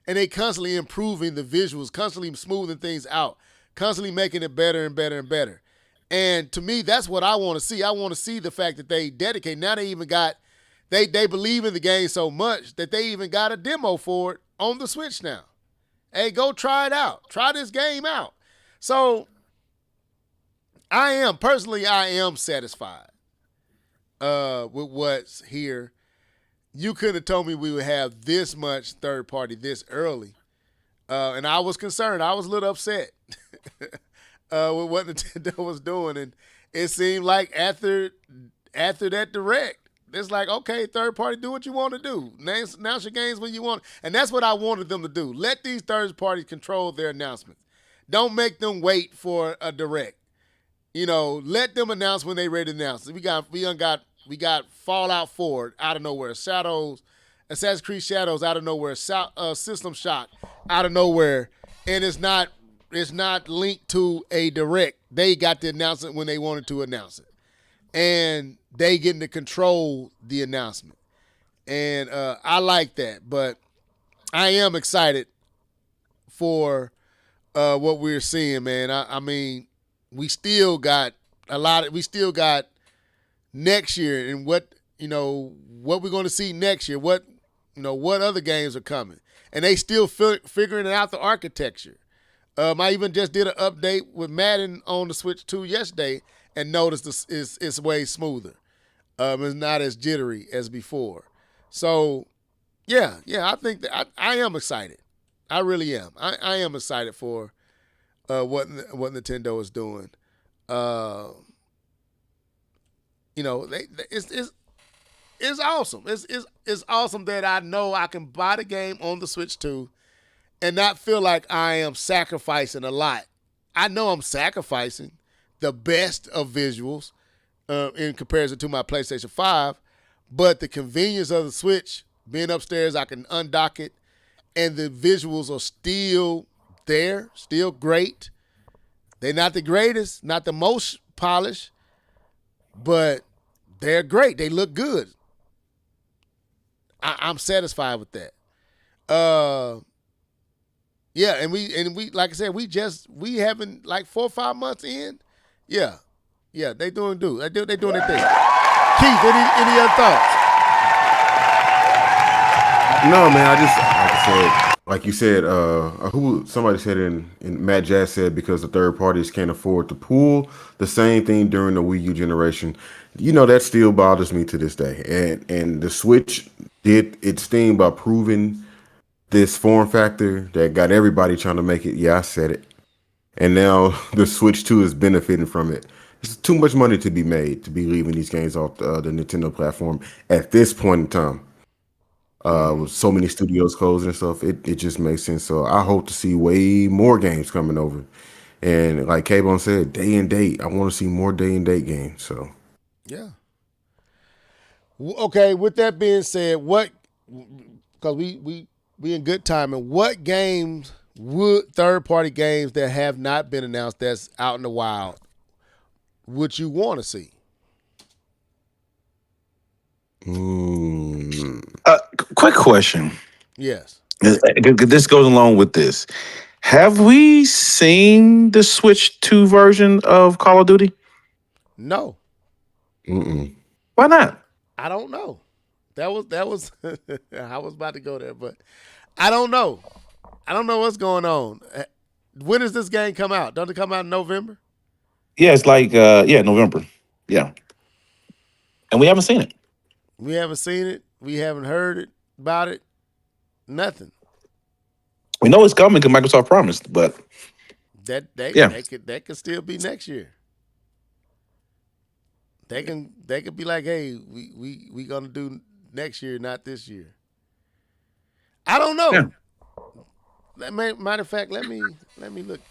And they constantly improving the visuals, constantly smoothing things out, constantly making it better and better and better. And to me, that's what I want to see. I want to see the fact that they dedicate. Now they even got, they believe in the game so much that they even got a demo for it on the Switch now. Hey, go try it out. Try this game out. So I am satisfied with what's here. You couldn't have told me we would have this much third party this early. And I was concerned. I was a little upset with what Nintendo was doing. And it seemed like after that direct, it's like, okay, third party, do what you want to do. Announce your games when you want. And that's what I wanted them to do. Let these third parties control their announcements. Don't make them wait for a direct. Let them announce when they ready to announce. We got Fallout 4 out of nowhere. Assassin's Creed Shadows out of nowhere. System Shock out of nowhere. And it's not linked to a direct. They got to announce it when they wanted to announce it. And they getting to control the announcement. And I like that. But I am excited for what we're seeing, man. I mean, we still got next year and what we're going to see next year, what other games are coming. And they still figuring out the architecture. I even just did an update with Madden on the Switch 2 yesterday and noticed it's way smoother. It's not as jittery as before. So, yeah, I think that I am excited. I really am. I am excited for what Nintendo is doing. It's awesome. It's awesome that I know I can buy the game on the Switch 2 and not feel like I am sacrificing a lot. I know I'm sacrificing the best of visuals in comparison to my PlayStation 5, but the convenience of the Switch, being upstairs, I can undock it, and the visuals are still there, still great. They're not the greatest, not the most polished, but they're great. They look good. I'm satisfied with that. Yeah, and we like I said, we haven't like 4 or 5 months in. Yeah, they doing their thing. Keith, any other thoughts? No, man. Like you said, somebody said in Matt Jazz said because the third parties can't afford to pool. The same thing during the Wii U generation. That still bothers me to this day. And the Switch did its thing by proving this form factor that got everybody trying to make it. Yeah, I said it. And now the Switch 2 is benefiting from it. There's too much money to be made to be leaving these games off the Nintendo platform at this point in time. With so many studios closing and stuff, it just makes sense. So I hope to see way more games coming over. And like K-Bone said, day and date. I want to see more day and date games. So Yeah. Okay. With that being said, what? Because we in good timing. What games would third-party games that have not been announced that's out in the wild would you want to see? Quick question. Yes. This goes along with this. Have we seen the Switch 2 version of Call of Duty? No. Why not? I don't know. That was I was about to go there, but I don't know. I don't know what's going on. When does this game come out? Don't it come out in November? Yeah, it's like November. Yeah. And we haven't seen it. We haven't seen it. We haven't heard it about it. Nothing. We know it's coming because Microsoft promised, but That could still be next year. They could be like, hey, we gonna do next year, not this year. I don't know. Yeah. Matter of fact, let me look.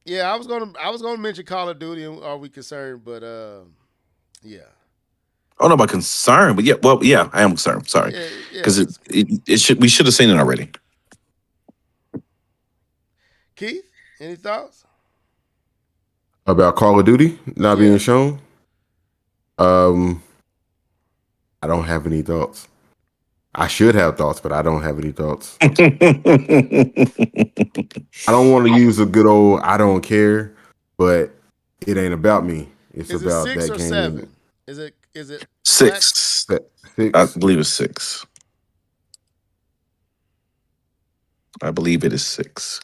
Yeah, I was gonna mention Call of Duty. And are we concerned? But yeah. I don't know about concern, but I am concerned. Sorry, because we should have seen it already. Keith, any thoughts? about Call of Duty not being shown, I don't have any thoughts. I should have thoughts, but I don't have any thoughts. I don't want to use a good old "I don't care," but it ain't about me. It's Is about it 6 that or game. 7? Is it 6? Six. I believe it's 6. I believe it is 6.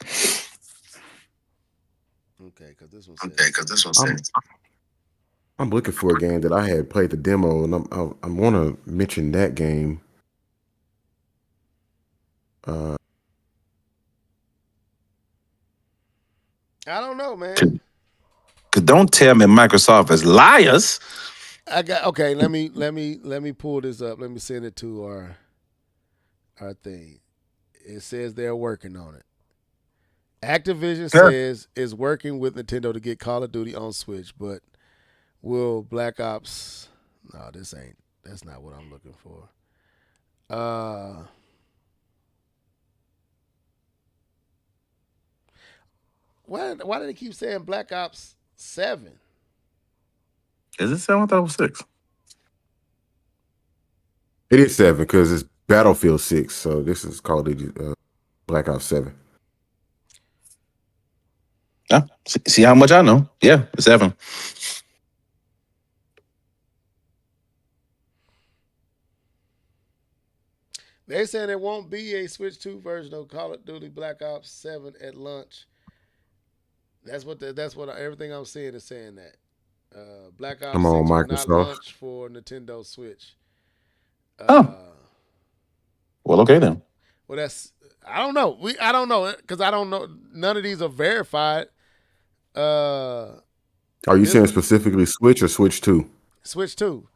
Okay, because this one says. I'm looking for a game that I had played the demo, and I want to mention that game. I don't know, man. Cause don't tell me Microsoft is liars. Okay. Let me pull this up. Let me send it to our thing. It says they're working on it. Activision says is working with Nintendo to get Call of Duty on Switch, but will Black Ops? No, that's not what I'm looking for. Why do they keep saying Black Ops 7? Is it 7? I thought it was 6. It is 7 because it's Battlefield 6, so this is Call of Duty Black Ops 7. Yeah. See how much I know? Yeah, it's 7. They saying there won't be a Switch 2 version of Call of Duty Black Ops 7 at launch. That's what everything I'm seeing is saying that. Black Ops 6 Come on, will not Microsoft. launch for Nintendo Switch. Well, okay then. Well, I don't know. I don't know because I don't know. None of these are verified. Are you saying specifically Switch or Switch 2? Switch 2.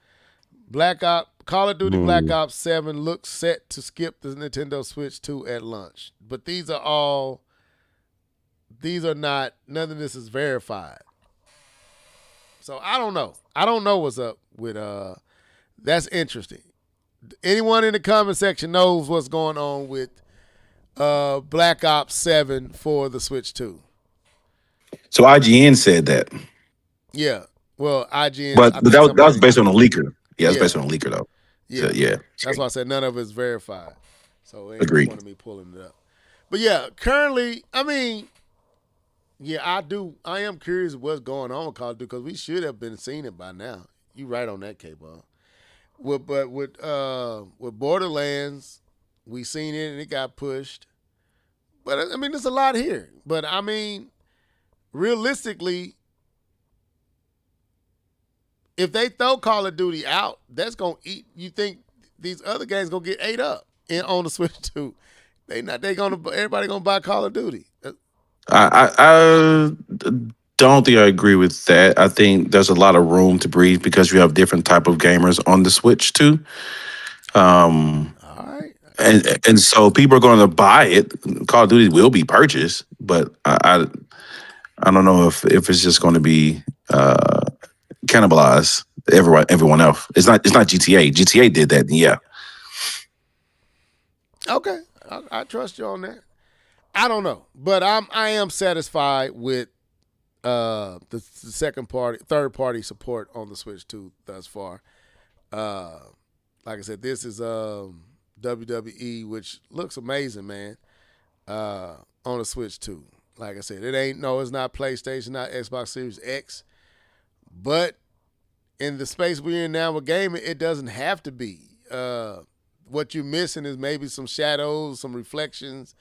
Call of Duty Black Ops 7 looks set to skip the Nintendo Switch 2 at launch. But these are not, none of this is verified. So I don't know. I don't know what's up with, that's interesting. Anyone in the comment section knows what's going on with Black Ops 7 for the Switch 2. So IGN said that. Yeah. Well, IGN. But that was based on a leaker. Yeah, it's based on a leaker though. Yeah. So, yeah. That's why I said none of it's verified. So it ain't Agreed. one of me pulling it up. But yeah, currently, I mean, yeah, I am curious what's going on with Call of Duty because we should have been seeing it by now. You right on that, K-Ball. But with Borderlands, we seen it and it got pushed. But I mean, there's a lot here. But I mean, realistically, if they throw Call of Duty out, that's gonna eat. You think these other games gonna get ate up on the Switch too? Everybody gonna buy Call of Duty. I don't think I agree with that. I think there's a lot of room to breathe because you have different type of gamers on the Switch too. Um, All right. and so people are going to buy it. Call of Duty will be purchased, but I don't know if it's just going to be cannibalize everyone else. It's not GTA. GTA did that. Yeah. Okay. I trust you on that. I don't know, but I am satisfied with the third party support on the Switch 2 thus far. Like I said, this is WWE, which looks amazing, man. On the Switch 2. Like I said, it's not PlayStation, not Xbox Series X, but in the space we're in now with gaming, it doesn't have to be. What you're missing is maybe some shadows, some reflections,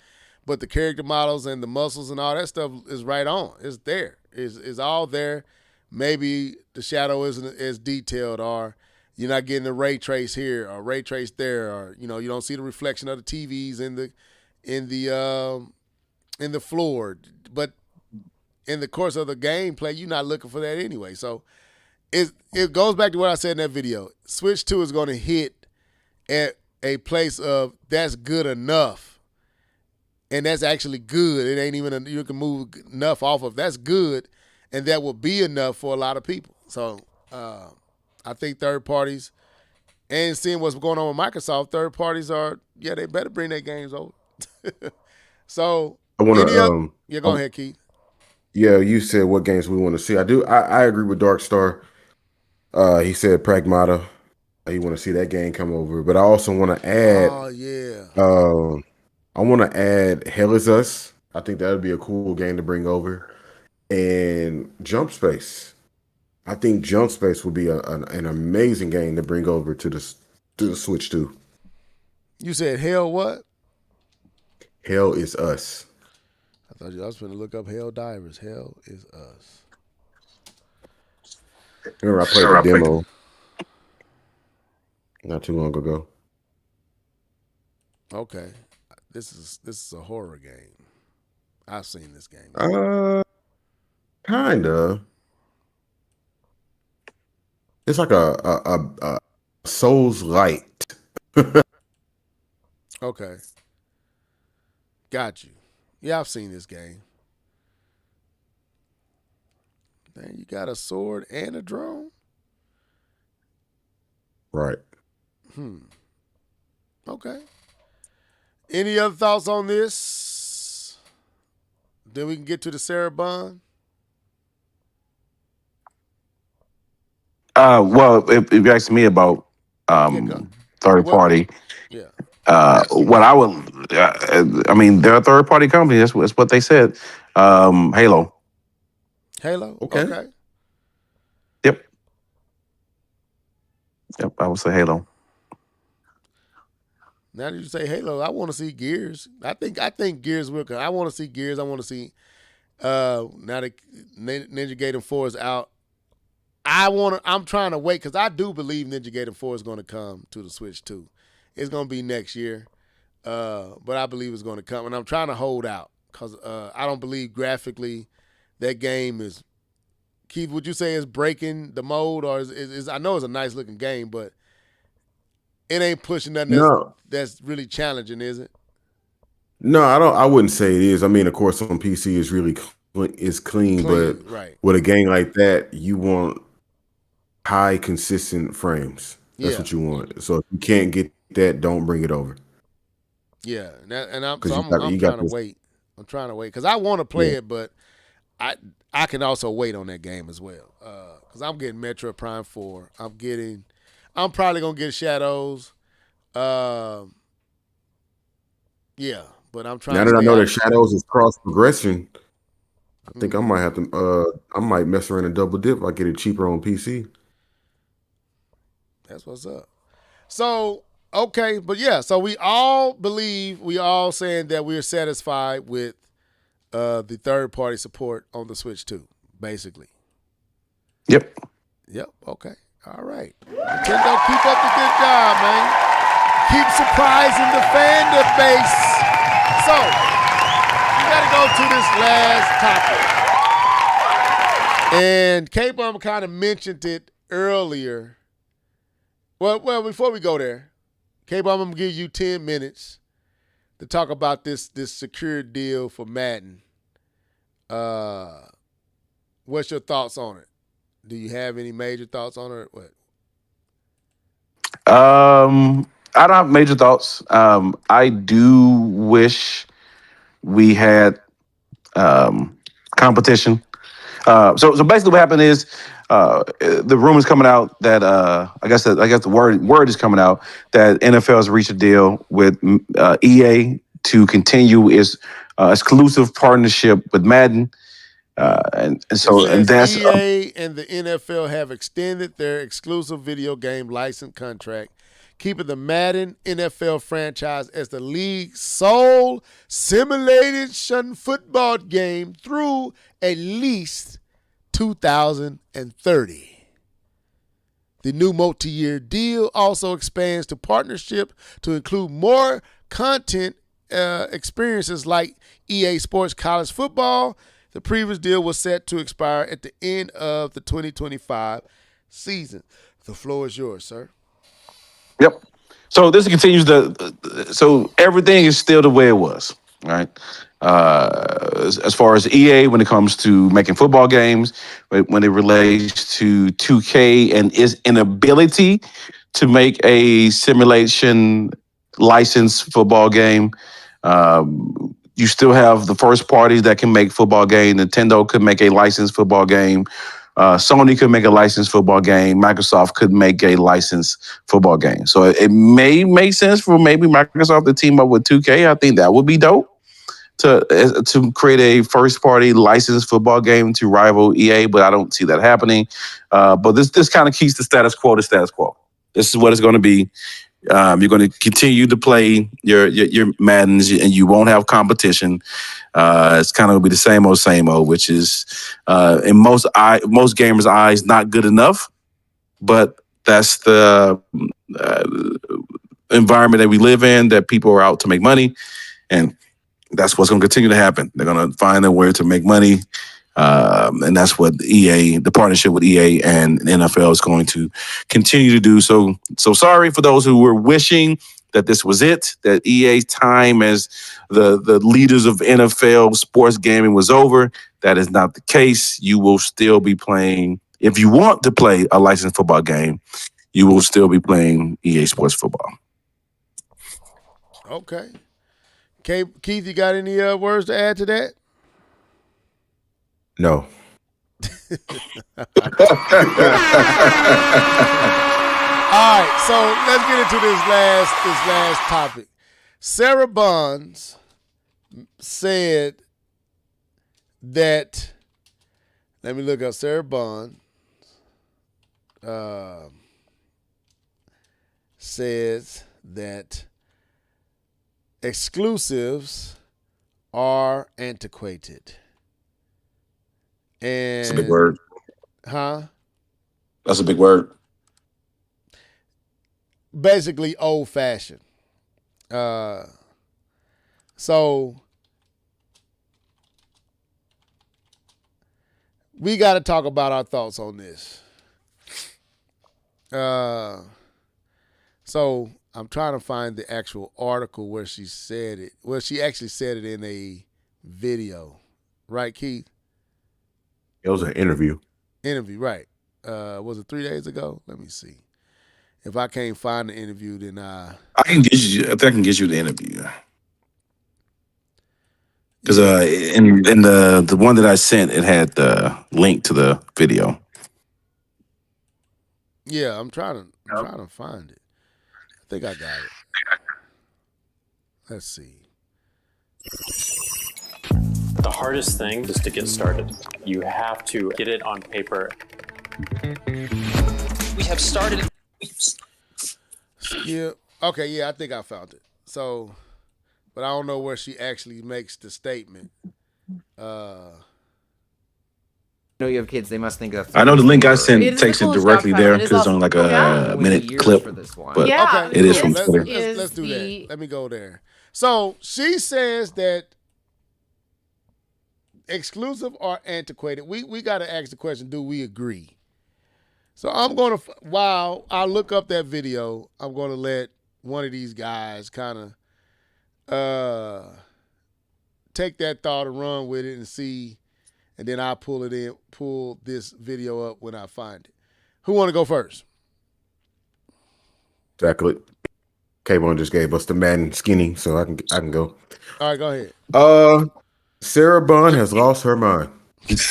but the character models and the muscles and all that stuff is right on. It's there. It's all there. Maybe the shadow isn't as detailed, or you're not getting the ray trace here or ray trace there, or you don't see the reflection of the TVs in the floor. But in the course of the gameplay, you're not looking for that anyway. So it goes back to what I said in that video. Switch 2 is going to hit at a place of that's good enough. And that's actually good. It ain't even you can move enough off of. That's good, and that will be enough for a lot of people. So I think third parties, and seeing what's going on with Microsoft, third parties they better bring their games over. So I want to. go ahead, Keith. Yeah, you said what games we want to see. I agree with Dark Star. He said Pragmata. He want to see that game come over, but I also want to add. Oh yeah. I want to add Hell Is Us. I think that would be a cool game to bring over, and Jump Space. I think Jump Space would be an amazing game to bring over to the Switch 2. You said Hell what? Hell Is Us. I was going to look up Hell Divers. Hell Is Us. Remember I played the demo not too long ago. Okay. This is a horror game. I've seen this game. Kinda. It's like a Souls Light. Okay. Got you. Yeah, I've seen this game. Then you got a sword and a drone? Right. Okay. Any other thoughts on this? Then we can get to the Sarah Bond. Well, if you ask me about third party, what I would, I mean, they're a third party company. That's what they said. Halo. Okay. Yep, I would say Halo. Now that you say Halo, I want to see Gears. I think Gears will come. I want to see Gears. I want to see now that Ninja Gaiden 4 is out. I'm trying to wait because I do believe Ninja Gaiden 4 is going to come to the Switch 2. It's going to be next year, but I believe it's going to come, and I'm trying to hold out because I don't believe graphically that game is. Keith, would you say it's breaking the mold, or is I know it's a nice looking game, but it ain't pushing nothing that's really challenging, is it? No, I wouldn't say it is. I mean, of course, on PC is really clean, but right. With a game like that, you want high, consistent frames. That's what you want. So if you can't get that, don't bring it over. Yeah, I'm trying to wait. I'm trying to wait because I want to play it, but I can also wait on that game as well because I'm getting Metroid Prime 4. I'm probably gonna get Shadows. Yeah, but I'm trying. Now that I know that Shadows is cross progression, I think I might have to. I might mess around and double dip. If I get it cheaper on PC. That's what's up. So okay, but yeah, so we all saying that we're satisfied with the third party support on the Switch 2, basically. Yep. Okay. All right. Nintendo, keep up the good job, man. Keep surprising the fandom base. So, we got to go to this last topic. And K-Bum kind of mentioned it earlier. Well, before we go there, K-Bomb, I'm gonna give you 10 minutes to talk about this secured deal for Madden. What's your thoughts on it? Do you have any major thoughts on it? What? I don't have major thoughts. I do wish we had competition. So basically, what happened is the rumors coming out that I guess the word is coming out that NFL has reached a deal with EA to continue its exclusive partnership with Madden. And that's EA and the NFL have extended their exclusive video game license contract, keeping the Madden NFL franchise as the league's sole simulation football game through at least 2030. The new multi-year deal also expands the partnership to include more content experiences like EA Sports College Football. The previous deal was set to expire at the end of the 2025 season. The floor is yours, sir. Yep. So this continues so everything is still the way it was, right? As far as EA, when it comes to making football games, when it relates to 2K and its inability to make a simulation licensed football game, you still have the first parties that can make football game. Nintendo could make a licensed football game. Sony could make a licensed football game. Microsoft could make a licensed football game. So it may make sense for maybe Microsoft to team up with 2K. I think that would be dope to create a first party licensed football game to rival EA, but I don't see that happening. But this kind of keeps the status quo to status quo. This is what it's going to be. You're going to continue to play your Maddens, and you won't have competition. It's kind of going to be the same old, which is in most gamers' eyes not good enough. But that's the environment that we live in. That people are out to make money, and that's what's going to continue to happen. They're going to find a way to make money. And that's what the partnership with EA and NFL is going to continue to do. So sorry for those who were wishing that this was it, that EA's time as the leaders of NFL sports gaming was over. That is not the case. You will still be playing, if you want to play a licensed football game, you will still be playing EA Sports Football. Okay. Keith, you got any words to add to that? No. All right, so let's get into this last topic. Sarah Bonds said that. Let me look up Sarah Bonds. Says that exclusives are antiquated. And That's a big word. Huh? That's a big word. Basically old fashioned. So we got to talk about our thoughts on this. So I'm trying to find the actual article where she said it. Well, she actually said it in a video. Right, Keith? It was an interview. Right. Was it 3 days ago? Let me see. If I can't find the interview, then I think I can get you the interview. Because in the one that I sent, it had the link to the video. Yeah, I'm trying to find it. I think I got it. Let's see. The hardest thing is to get started. You have to get it on paper. We have started. Yeah. Okay. Yeah, I think I found it. So, but I don't know where she actually makes the statement. No, you have kids. They must think that's. I know the link I sent It is takes a it cool directly stock there file. It is because it's on also- like yeah. a minute Years clip. for this one. But Yeah. it is from let's, Twitter. let's do that. Let me go there. So she says that exclusive or antiquated. We got to ask the question: do we agree? So I'm gonna while I look up that video, I'm gonna let one of these guys kind of take that thought and run with it and see, and then I'll pull this video up when I find it. Who want to go first? Exactly. K-Bone just gave us the Madden skinny, so I can go. All right, go ahead. Sarah Bond has lost her mind.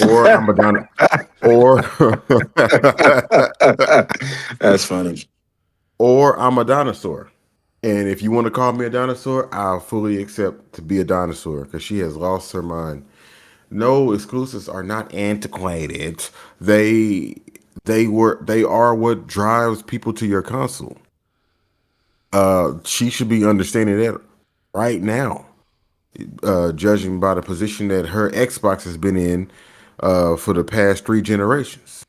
Or Amadana. Or That's funny. or I'm a dinosaur. And if you want to call me a dinosaur, I'll fully accept to be a dinosaur because she has lost her mind. No, exclusives are not antiquated. They are what drives people to your console. She should be understanding that right now. Judging by the position that her Xbox has been in for the past 3 generations.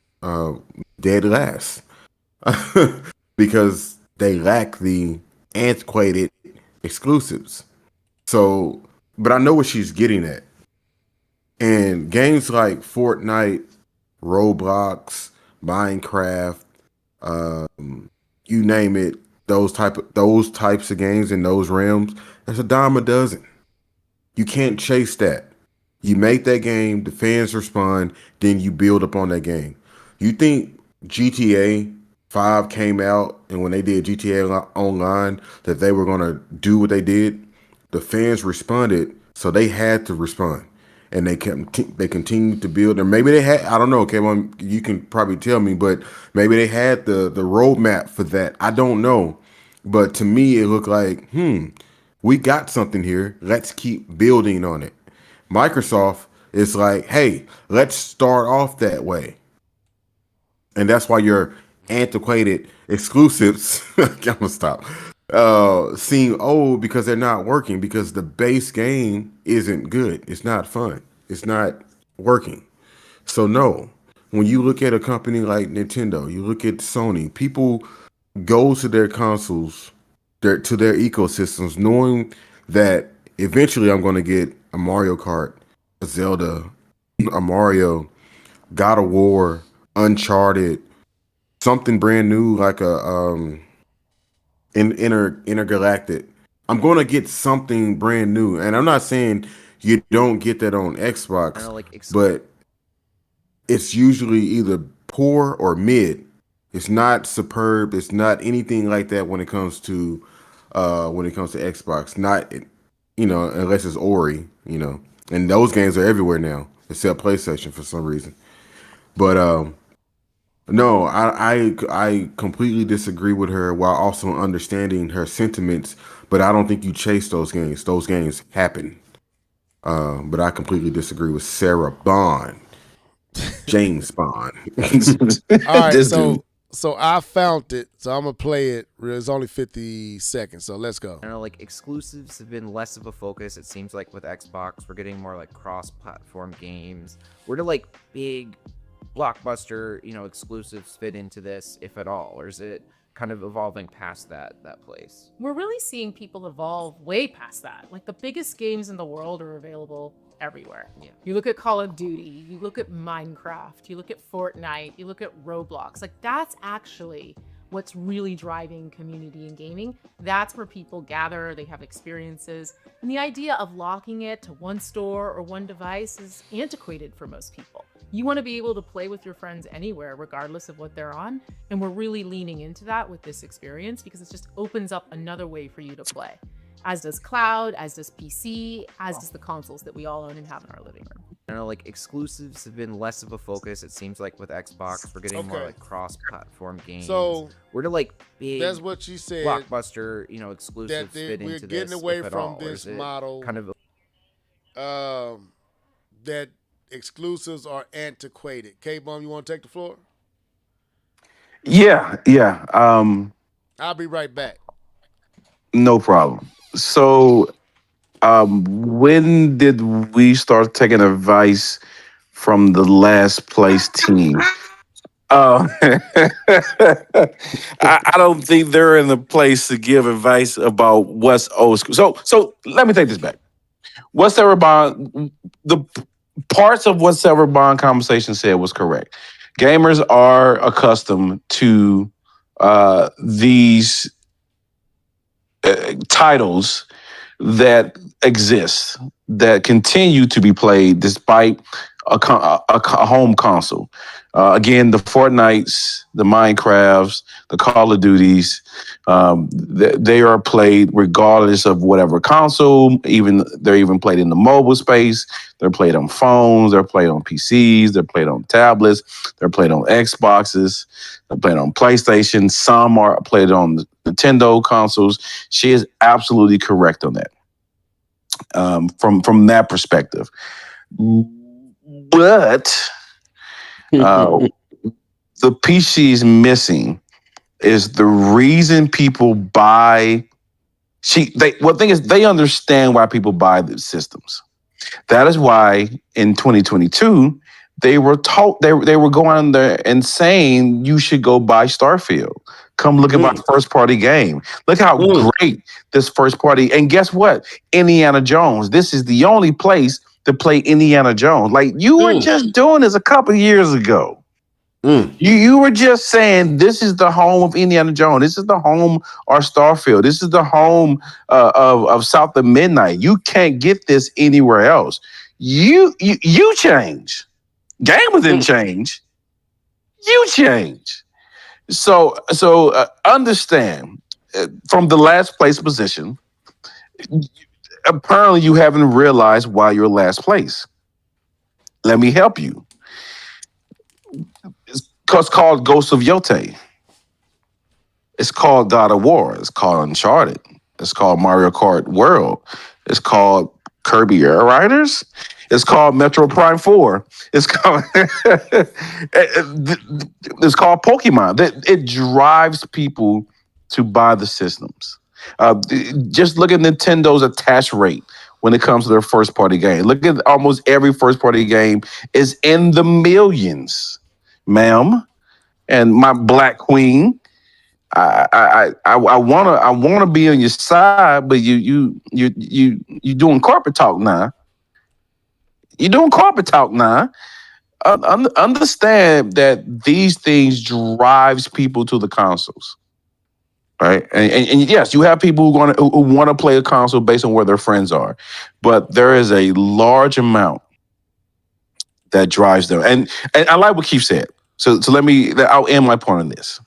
Dead last. Because they lack the antiquated exclusives. So, but I know what she's getting at. And games like Fortnite, Roblox, Minecraft, you name it, those types of games in those realms, that's a dime a dozen. You can't chase that. You make that game, the fans respond, then you build up on that game. You think GTA 5 came out and when they did GTA Online that they were going to do what they did? The fans responded, so they had to respond. And they continued to build, or maybe they had, I don't know, okay, well, you can probably tell me, but maybe they had the roadmap for that. I don't know. But to me, it looked like, we got something here. Let's keep building on it. Microsoft is like, hey, let's start off that way. And that's why your antiquated exclusives, I'm gonna stop, seem old because they're not working, because the base game isn't good. It's not fun. It's not working. So no, when you look at a company like Nintendo, you look at Sony, people go to their consoles, to their ecosystems, knowing that eventually I'm going to get a Mario Kart, a Zelda, a Mario, God of War, Uncharted, something brand new like a Intergalactic. I'm going to get something brand new. And I'm not saying you don't get that on Xbox, but it's usually either poor or mid. It's not superb. It's not anything like that when it comes to Xbox. Not, unless it's Ori, and those games are everywhere now, except PlayStation for some reason. But no, I completely disagree with her while also understanding her sentiments. But I don't think you chase those games. Those games happen. But I completely disagree with Sarah Bond, James Bond. All right, so I found it. So I'm gonna play it. It's only 50 seconds. So let's go. I don't know, like exclusives have been less of a focus. It seems like with Xbox, we're getting more like cross-platform games. Where do like big blockbuster, exclusives fit into this, if at all, or is it kind of evolving past that place? We're really seeing people evolve way past that. Like the biggest games in the world are available everywhere. Yeah. You look at Call of Duty, you look at Minecraft, you look at Fortnite, you look at Roblox. Like that's actually what's really driving community in gaming. That's where people gather, they have experiences. And the idea of locking it to one store or one device is antiquated for most people. You want to be able to play with your friends anywhere, regardless of what they're on. And we're really leaning into that with this experience because it just opens up another way for you to play. As does cloud, as does PC, as does the consoles that we all own and have in our living room. I don't know, like exclusives have been less of a focus. It seems like with Xbox, we're getting more Okay. like cross-platform games. So where do like big that's what she said. blockbuster, exclusives That fit we're into getting this, away if at from all, or this is it model. kind of That exclusives are antiquated. K-Bum, you want to take the floor? Yeah. I'll be right back. No problem. So, when did we start taking advice from the last place team? I don't think they're in the place to give advice about what's old school. So let me take this back. What Sarah Bond, the parts of what Sarah Bond conversation said was correct. Gamers are accustomed to these titles that exist that continue to be played despite a home console. Again, the Fortnites, the Minecrafts, the Call of Duties, they are played regardless of whatever console. They're even played in the mobile space. They're played on phones. They're played on PCs. They're played on tablets. They're played on Xboxes. They're played on PlayStation. Some are played on the Nintendo consoles. She is absolutely correct on that. From that perspective, but the piece she's missing is the reason people buy. The thing is, they understand why people buy the systems. That is why in 2022 they were told they were going there and saying you should go buy Starfield. Come look at my first party game. Look how great this first party. And guess what? Indiana Jones. This is the only place to play Indiana Jones. Like you were just doing this a couple of years ago. You were just saying this is the home of Indiana Jones. This is the home of Starfield. This is the home of South of Midnight. You can't get this anywhere else. You change. Gamers didn't change. You change. So understand from the last place position. Apparently, you haven't realized why you're last place. Let me help you. It's called Ghost of Yote. It's called God of War. It's called Uncharted. It's called Mario Kart World. It's called Kirby Air Riders. It's called Metro Prime 4. It's called it's called Pokemon. It drives people to buy the systems. Just look at Nintendo's attach rate when it comes to their first party game. Look at almost every first party game is in the millions, ma'am. And my Black Queen, I wanna be on your side, but you doing corporate talk now. You're doing corporate talk now. Understand that these things drives people to the consoles, right? And yes, you have people who want to play a console based on where their friends are, but there is a large amount that drives them. And I like what Keith said. So I'll end my point on this.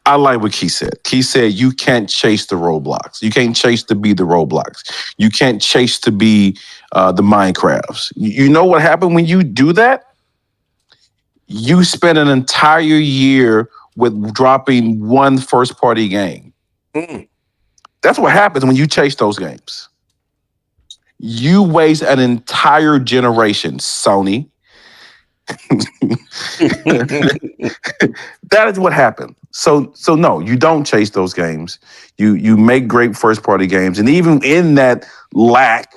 I like what Keith said. Keith said you can't chase the Roblox. You can't chase to be the Roblox. You can't chase to be the Minecrafts. You know what happened when you do that? You spend an entire year with dropping one first party game. That's what happens when you chase those games. You waste an entire generation, Sony. That is what happened. So no, you don't chase those games. You make great first party games, and even in that lack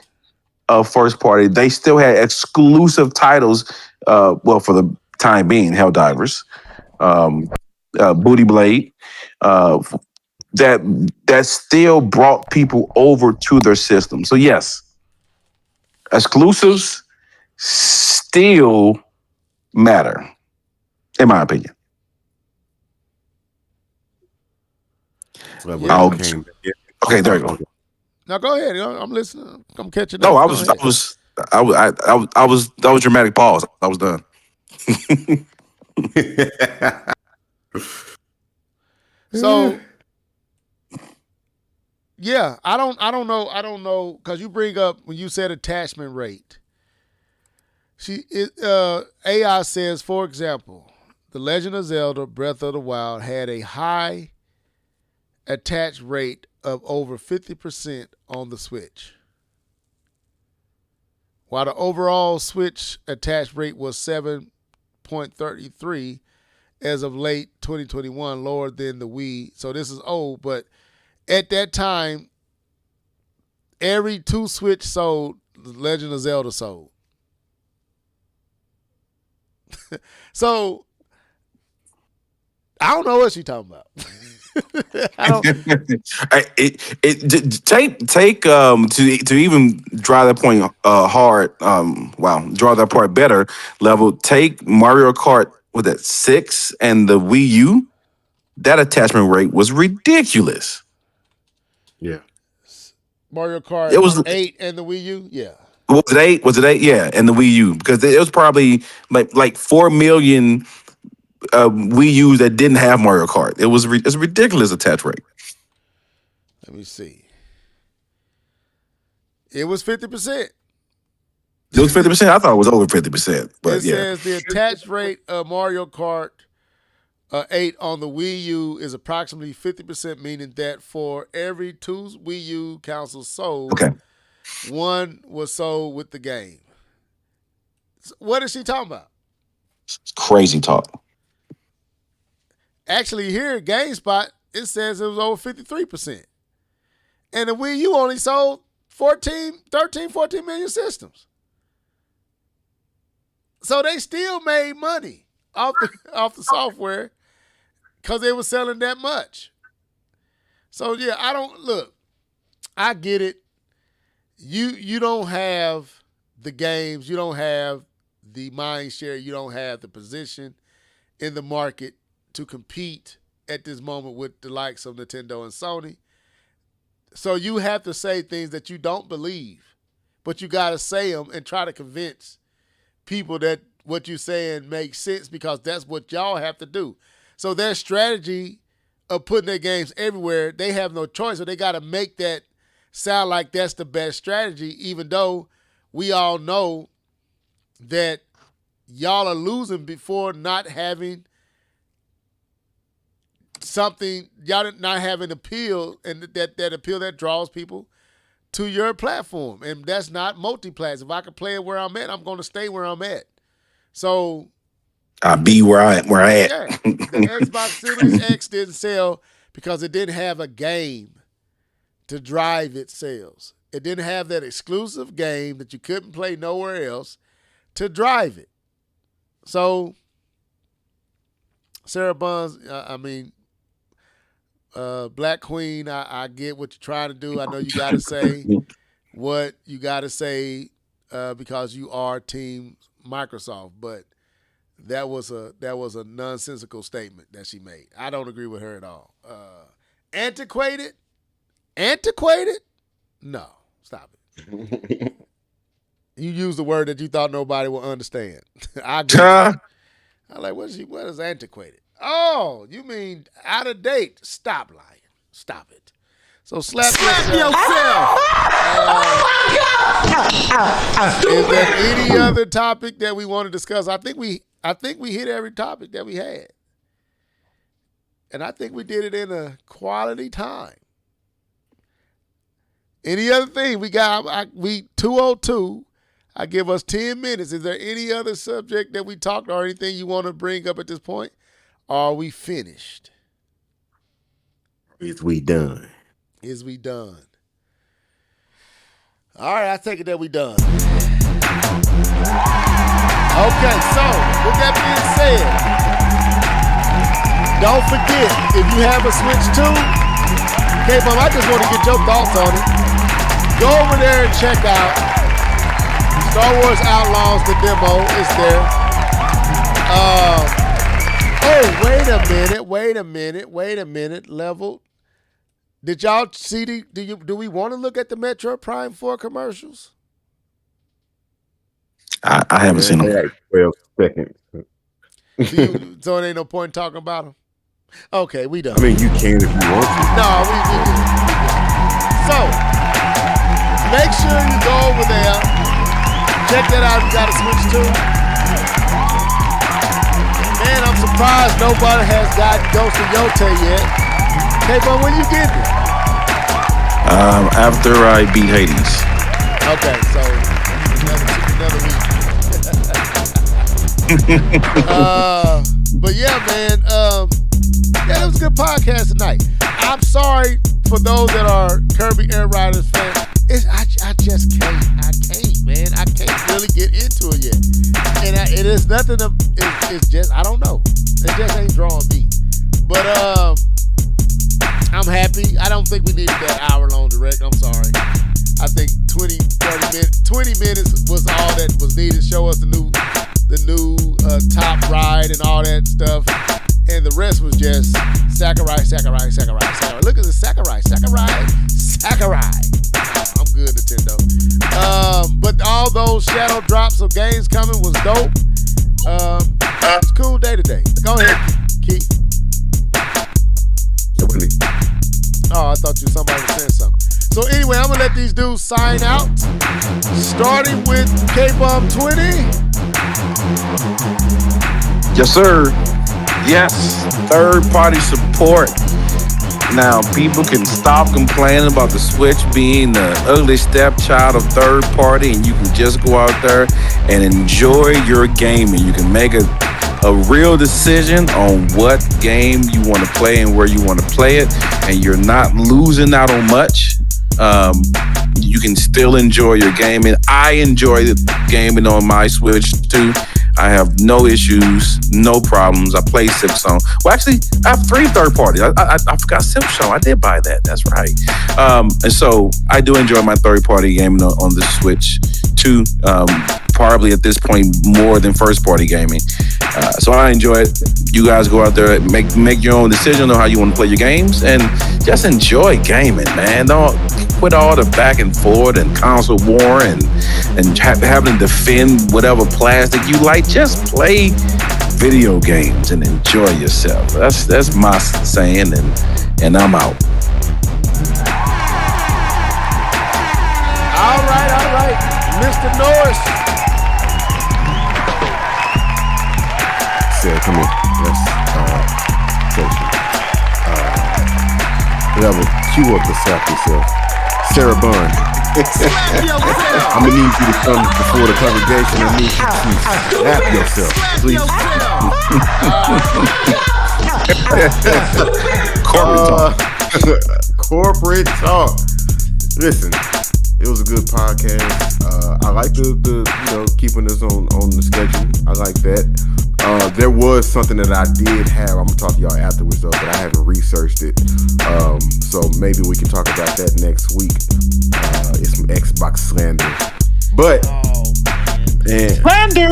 of first party, they still had exclusive titles. For the time being, Helldivers, Booty Blade, that still brought people over to their system. So yes, exclusives still matter, in my opinion. Okay, there you go. Now go ahead. I'm listening. I'm catching up. No, that was dramatic pause. I was done. So yeah, I don't know because you bring up when you said attachment rate. AI says, for example, The Legend of Zelda Breath of the Wild had a high attach rate of over 50% on the Switch, while the overall Switch attach rate was 7.33 as of late 2021, lower than the Wii. So this is old, but at that time, every 2 Switch sold, The Legend of Zelda sold. So I don't know what she's talking about. Take to even draw that point hard. Draw that part better level. Take Mario Kart with that 6 and the Wii U. That attachment rate was ridiculous. Yeah, Mario Kart It was 8 and the Wii U? Yeah. Was it 8? Was it 8? Yeah, and the Wii U, because it was probably like 4 million Wii U's that didn't have Mario Kart. It's a ridiculous attach rate. Let me see. It was 50%. It was 50%. I thought it was over 50%. But It yeah, says the attach rate of Mario Kart 8 on the Wii U is approximately 50%, meaning that for every 2 Wii U consoles sold, okay. 1 was sold with the game. So what is she talking about? It's crazy talk. Actually, here at GameSpot, it says it was over 53%. And the Wii U only sold 14 million systems. So they still made money off the software because they were selling that much. So yeah, I get it. You don't have the games, you don't have the mind share, you don't have the position in the market to compete at this moment with the likes of Nintendo and Sony. So you have to say things that you don't believe, but you got to say them and try to convince people that what you're saying makes sense, because that's what y'all have to do. So their strategy of putting their games everywhere, they have no choice. So they got to make that sound like that's the best strategy, even though we all know that y'all are losing before not having something, y'all not having appeal, and that appeal that draws people to your platform. And that's not multi-plat. If I can play it where I'm at, I'm going to stay where I'm at. So I'll be where I at. yeah, the Xbox Series X didn't sell because it didn't have a game to drive its sales. It didn't have that exclusive game that you couldn't play nowhere else to drive it. So Sarah Buns, Black Queen, I get what you're trying to do. I know you got to say what you got to say because you are Team Microsoft, but that was a nonsensical statement that she made. I don't agree with her at all. Antiquated? No, stop it. You used the word that you thought nobody will understand. I agree. I'm like, what is antiquated? Oh, you mean out of date? Stop lying. Stop it. So slap yourself. Is there any other topic that we want to discuss? I think we hit every topic that we had. And I think we did it in a quality time. Any other thing? We 202. I give us 10 minutes. Is there any other subject that we talked or anything you want to bring up at this point? Are we finished? Is we done? Is we done? All right, I take it that we done. Okay, so with that being said, don't forget, if you have a Switch 2, K-Bum, I just want to get your thoughts on it. Go over there and check out Star Wars Outlaws, the demo. It's there. Wait a minute. Level. Did y'all see do we want to look at the Metro Prime 4 commercials? I haven't seen them. Like 12 seconds. So it ain't no point in talking about them? Okay, we done. I mean, you can if you want to. No, we did. So, make sure you go over there. Check that out if you got a Switch 2. Man, I'm surprised nobody has got Ghost of Yote yet. K-Bum, when you get it? After I beat Hades. Okay, so another week. But yeah, man, it was a good podcast tonight. I'm sorry for those that are Kirby Air Riders fans. I just can't, man. I can't really get into it yet. And it is nothing it's just, I don't know. It just ain't drawing me. But I'm happy. I don't think we needed that hour-long direct. I'm sorry. I think 20 minutes was all that was needed. Show us the new top ride and all that stuff. And the rest was just Sakurai. Look at the Sakurai. I'm good, Nintendo. But all those shadow drops of games coming was dope. It's a cool day today. Go ahead, Keith. Oh, I thought somebody was saying something. So anyway, I'm gonna let these dudes sign out. Starting with K-Bomb 20. Yes, sir. Yes, third-party support. Now, people can stop complaining about the Switch being the ugly stepchild of third party, and you can just go out there and enjoy your gaming. You can make a real decision on what game you want to play and where you want to play it, and you're not losing out on much. You can still enjoy your gaming. I enjoy the gaming on my Switch too. I have no issues, no problems. I play Silksong. Well, actually, I have 3 third parties. I forgot Silksong. I did buy that. That's right. And so I do enjoy my third party gaming on the Switch too. Probably at this point more than first party gaming. So I enjoy it. You guys go out there, make your own decision on how you want to play your games, and just enjoy gaming, man. Don't quit all the back and forth and console war and having to defend whatever plastic you like. Just play video games and enjoy yourself. That's my saying, and I'm out. All right, Mr. Norris. Sarah, come here. Let's social. Cue up to slap yourself. Sarah Bond. I'm gonna need you to come before the congregation. I need you to slap yourself, please. Corporate talk. Listen, it was a good podcast. I like the keeping us on the schedule. I like that. There was something that I did have. I'm gonna talk to y'all afterwards though, but I haven't researched it. So maybe we can talk about that next week. It's some Xbox slander. But slander.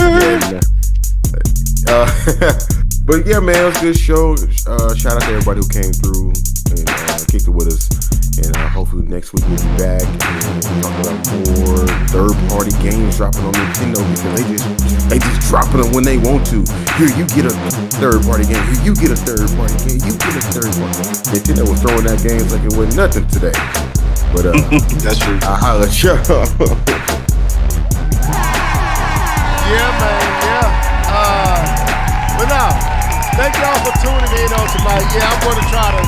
But yeah, man, it was a good show. Shout out to everybody who came through and kicked it with us. And hopefully next week we'll be back and talk about more third-party games dropping on Nintendo, because they just dropping them when they want to. Here, you get a third-party game. Here, you get a third-party game. You get a third-party game. Nintendo was throwing out games like it wasn't nothing today. But that's true. I holla at y'all. Yeah, man. Yeah. But now, thank y'all for tuning in on tonight. Yeah, I'm going to try to.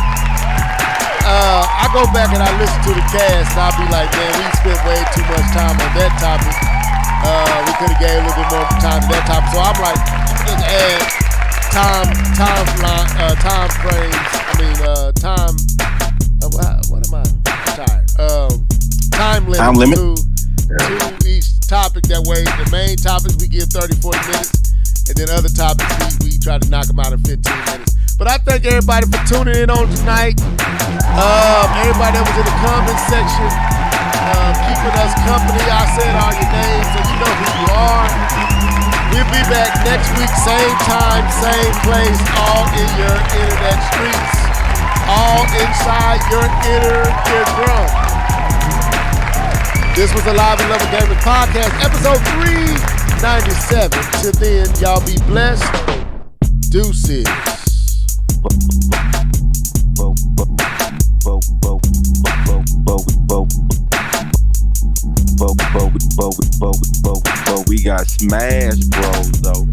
I go back and I listen to the cast, and I'll be like, man, we spent way too much time on that topic. We could have gave a little bit more time to that topic. So I'm like, just add time frames. I mean, time. What am I? I'm tired. Time limit. To each topic. That way, the main topics we give 30-40 minutes, and then other topics we try to knock them out in 15 minutes. But I thank everybody for tuning in on tonight. Everybody that was in the comment section, keeping us company. I said all your names, so you know who you are. We'll be back next week, same time, same place, all in your internet streets, all inside your inner eardrum. This was the Live and Level Gaming Podcast, episode 397. Till then, y'all be blessed. Deuces. We got Smash Bros though.